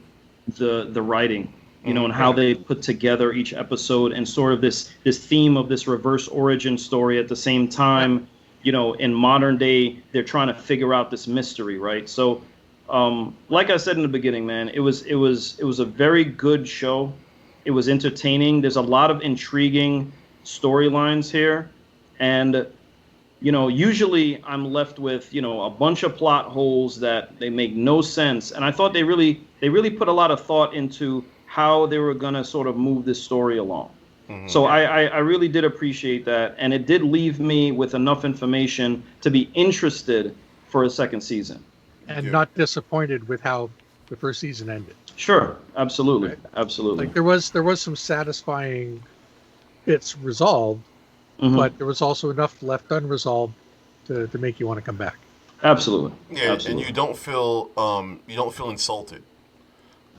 the writing, and how they put together each episode and sort of this theme of this reverse origin story at the same time. In modern day, they're trying to figure out this mystery, right? So, like I said in the beginning, man, it was a very good show. It was entertaining. There's a lot of intriguing storylines here. And usually I'm left with, a bunch of plot holes that they make no sense. And I thought they really put a lot of thought into how they were gonna sort of move this story along. So I really did appreciate that, and it did leave me with enough information to be interested for a second season. And not disappointed with how the first season ended. Sure, absolutely, Right. absolutely. Like there was some satisfying bits resolved, Mhm. but there was also enough left unresolved to make you want to come back. Absolutely. Yeah, Absolutely. and you don't feel insulted.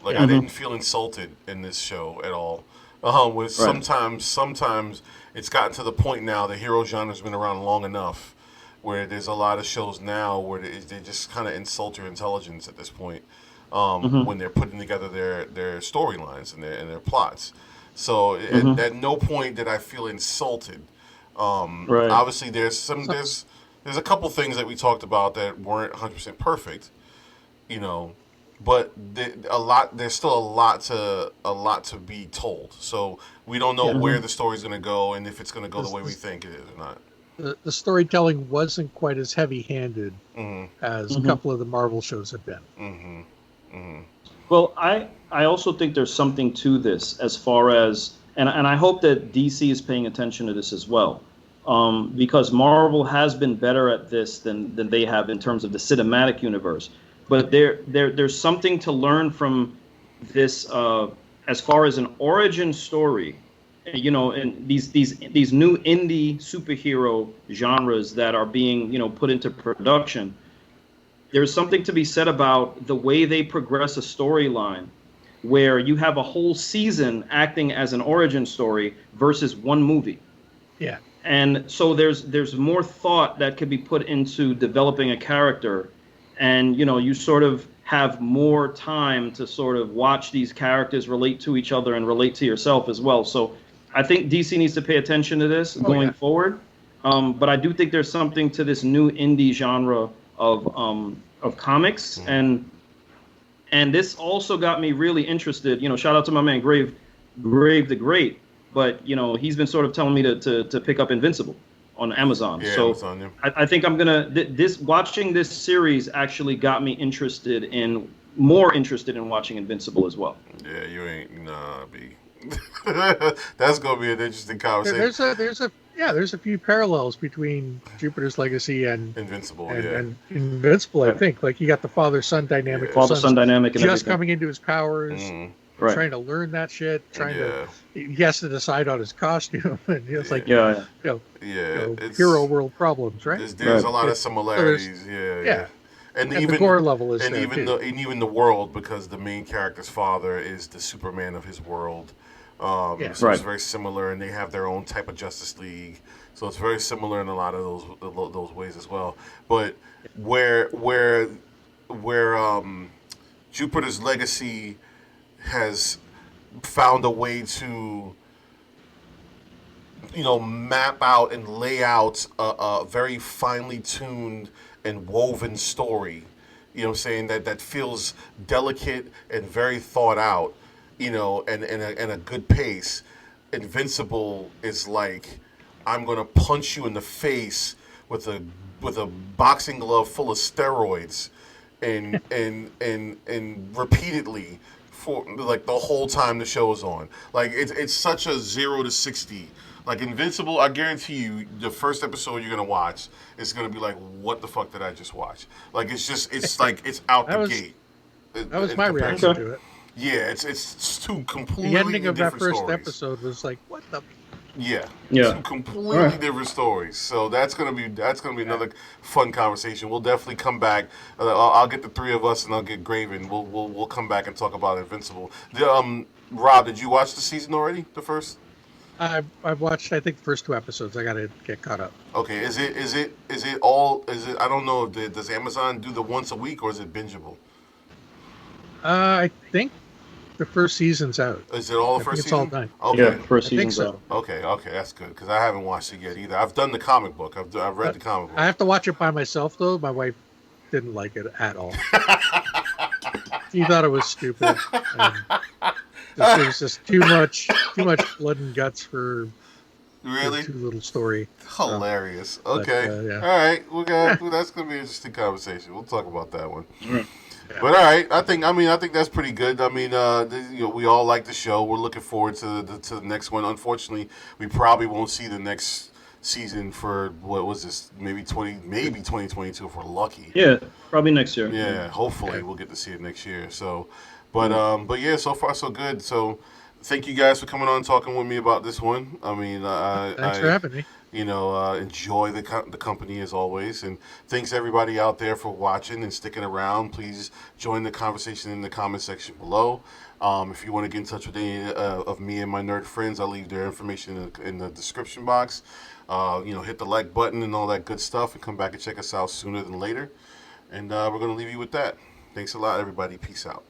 Like Yeah. I didn't feel insulted in this show at all. With sometimes it's gotten to the point now the hero genre's been around long enough where there's a lot of shows now where they just kind of insult your intelligence at this point when they're putting together their storylines and their plots. So at no point did I feel insulted. Right. Obviously, there's a couple things that we talked about that weren't 100% perfect, you know, but there's still a lot to be told. So we don't know where the story's going to go and if it's going to go the way we think it is or not. The storytelling wasn't quite as heavy-handed as a couple of the Marvel shows have been. Well, I also think there's something to this as far as, and I hope that DC is paying attention to this as well, because Marvel has been better at this than they have in terms of the cinematic universe. But there's something to learn from this as far as an origin story, and these new indie superhero genres that are being put into production. There's something to be said about the way they progress a storyline, where you have a whole season acting as an origin story versus one movie. Yeah. And so there's more thought that could be put into developing a character, and you sort of have more time to sort of watch these characters relate to each other and relate to yourself as well. So I think DC needs to pay attention to this going forward. But I do think there's something to this new indie genre of comics, and this also got me really interested. Shout out to my man Grave the Great, but he's been sort of telling me to pick up Invincible on Amazon. Yeah, so Amazon, yeah. I think I'm gonna watching this series actually got me more interested in watching Invincible as well. Yeah, you ain't B. That's gonna be an interesting conversation. There's a few parallels between Jupiter's Legacy and Invincible, and Invincible. I think like you got the father-son dynamic. Yeah. Father-son dynamic and just everything. coming into his powers, Right. trying to learn that shit. He has to decide on his costume, and it's like it's hero world problems, right? There's a lot of similarities. And even the core level is and there even too. even the world, because the main character's father is the Superman of his world. So it's very similar, and they have their own type of Justice League. So it's very similar in a lot of those ways as well. But where Jupiter's Legacy has found a way to map out and lay out a very finely tuned and woven story, what I'm saying, that feels delicate and very thought out, and a good pace. Invincible is like, I'm gonna punch you in the face with a boxing glove full of steroids, and repeatedly for like the whole time the show is on. Like it's such a 0 to 60. Like Invincible, I guarantee you, the first episode you're gonna watch is gonna be like, what the fuck did I just watch? Like it's like it's out the gate. That was my reaction to it. Yeah, it's two completely The ending of that different first stories. episode was like, what the? Yeah. Two completely Right. different stories. So that's gonna be another fun conversation. We'll definitely come back. I'll get the three of us and I'll get Graven. We'll come back and talk about Invincible. Rob, did you watch the season already? The first? I've watched, I think, the first 2 episodes. I gotta get caught up. Okay. Is it I don't know, does Amazon do the once a week or is it bingeable? I think the first season's out. Is it all the first it's all season? done. Okay. Yeah, first I think season's so. out. Okay, that's good because I haven't watched it yet either. I've done the comic book. I've read the comic book. I have to watch it by myself though. My wife didn't like it at all. She thought it was stupid. And it was just too much blood and guts for Really? too little story. Hilarious. But Okay. yeah, All right. That's gonna be an interesting conversation. We'll talk about that one. All right. yeah. But all right, I think that's pretty good. I mean, we all like the show. We're looking forward to the next one. Unfortunately, we probably won't see the next season for what was this? Maybe 2022 if we're lucky. Yeah, probably next year. Yeah, hopefully Okay. we'll get to see it next year. So, but yeah, so far so good. So, thank you guys for coming on and talking with me about this one. I mean, Thanks for having me. enjoy the company as always, and thanks everybody out there for watching and sticking around. Please join the conversation in the comment section below. If you want to get in touch with any of me and my nerd friends, I'll leave their information in the description box. Hit the like button and all that good stuff, and come back and check us out sooner than later. And we're going to leave you with that. Thanks a lot, everybody. Peace out.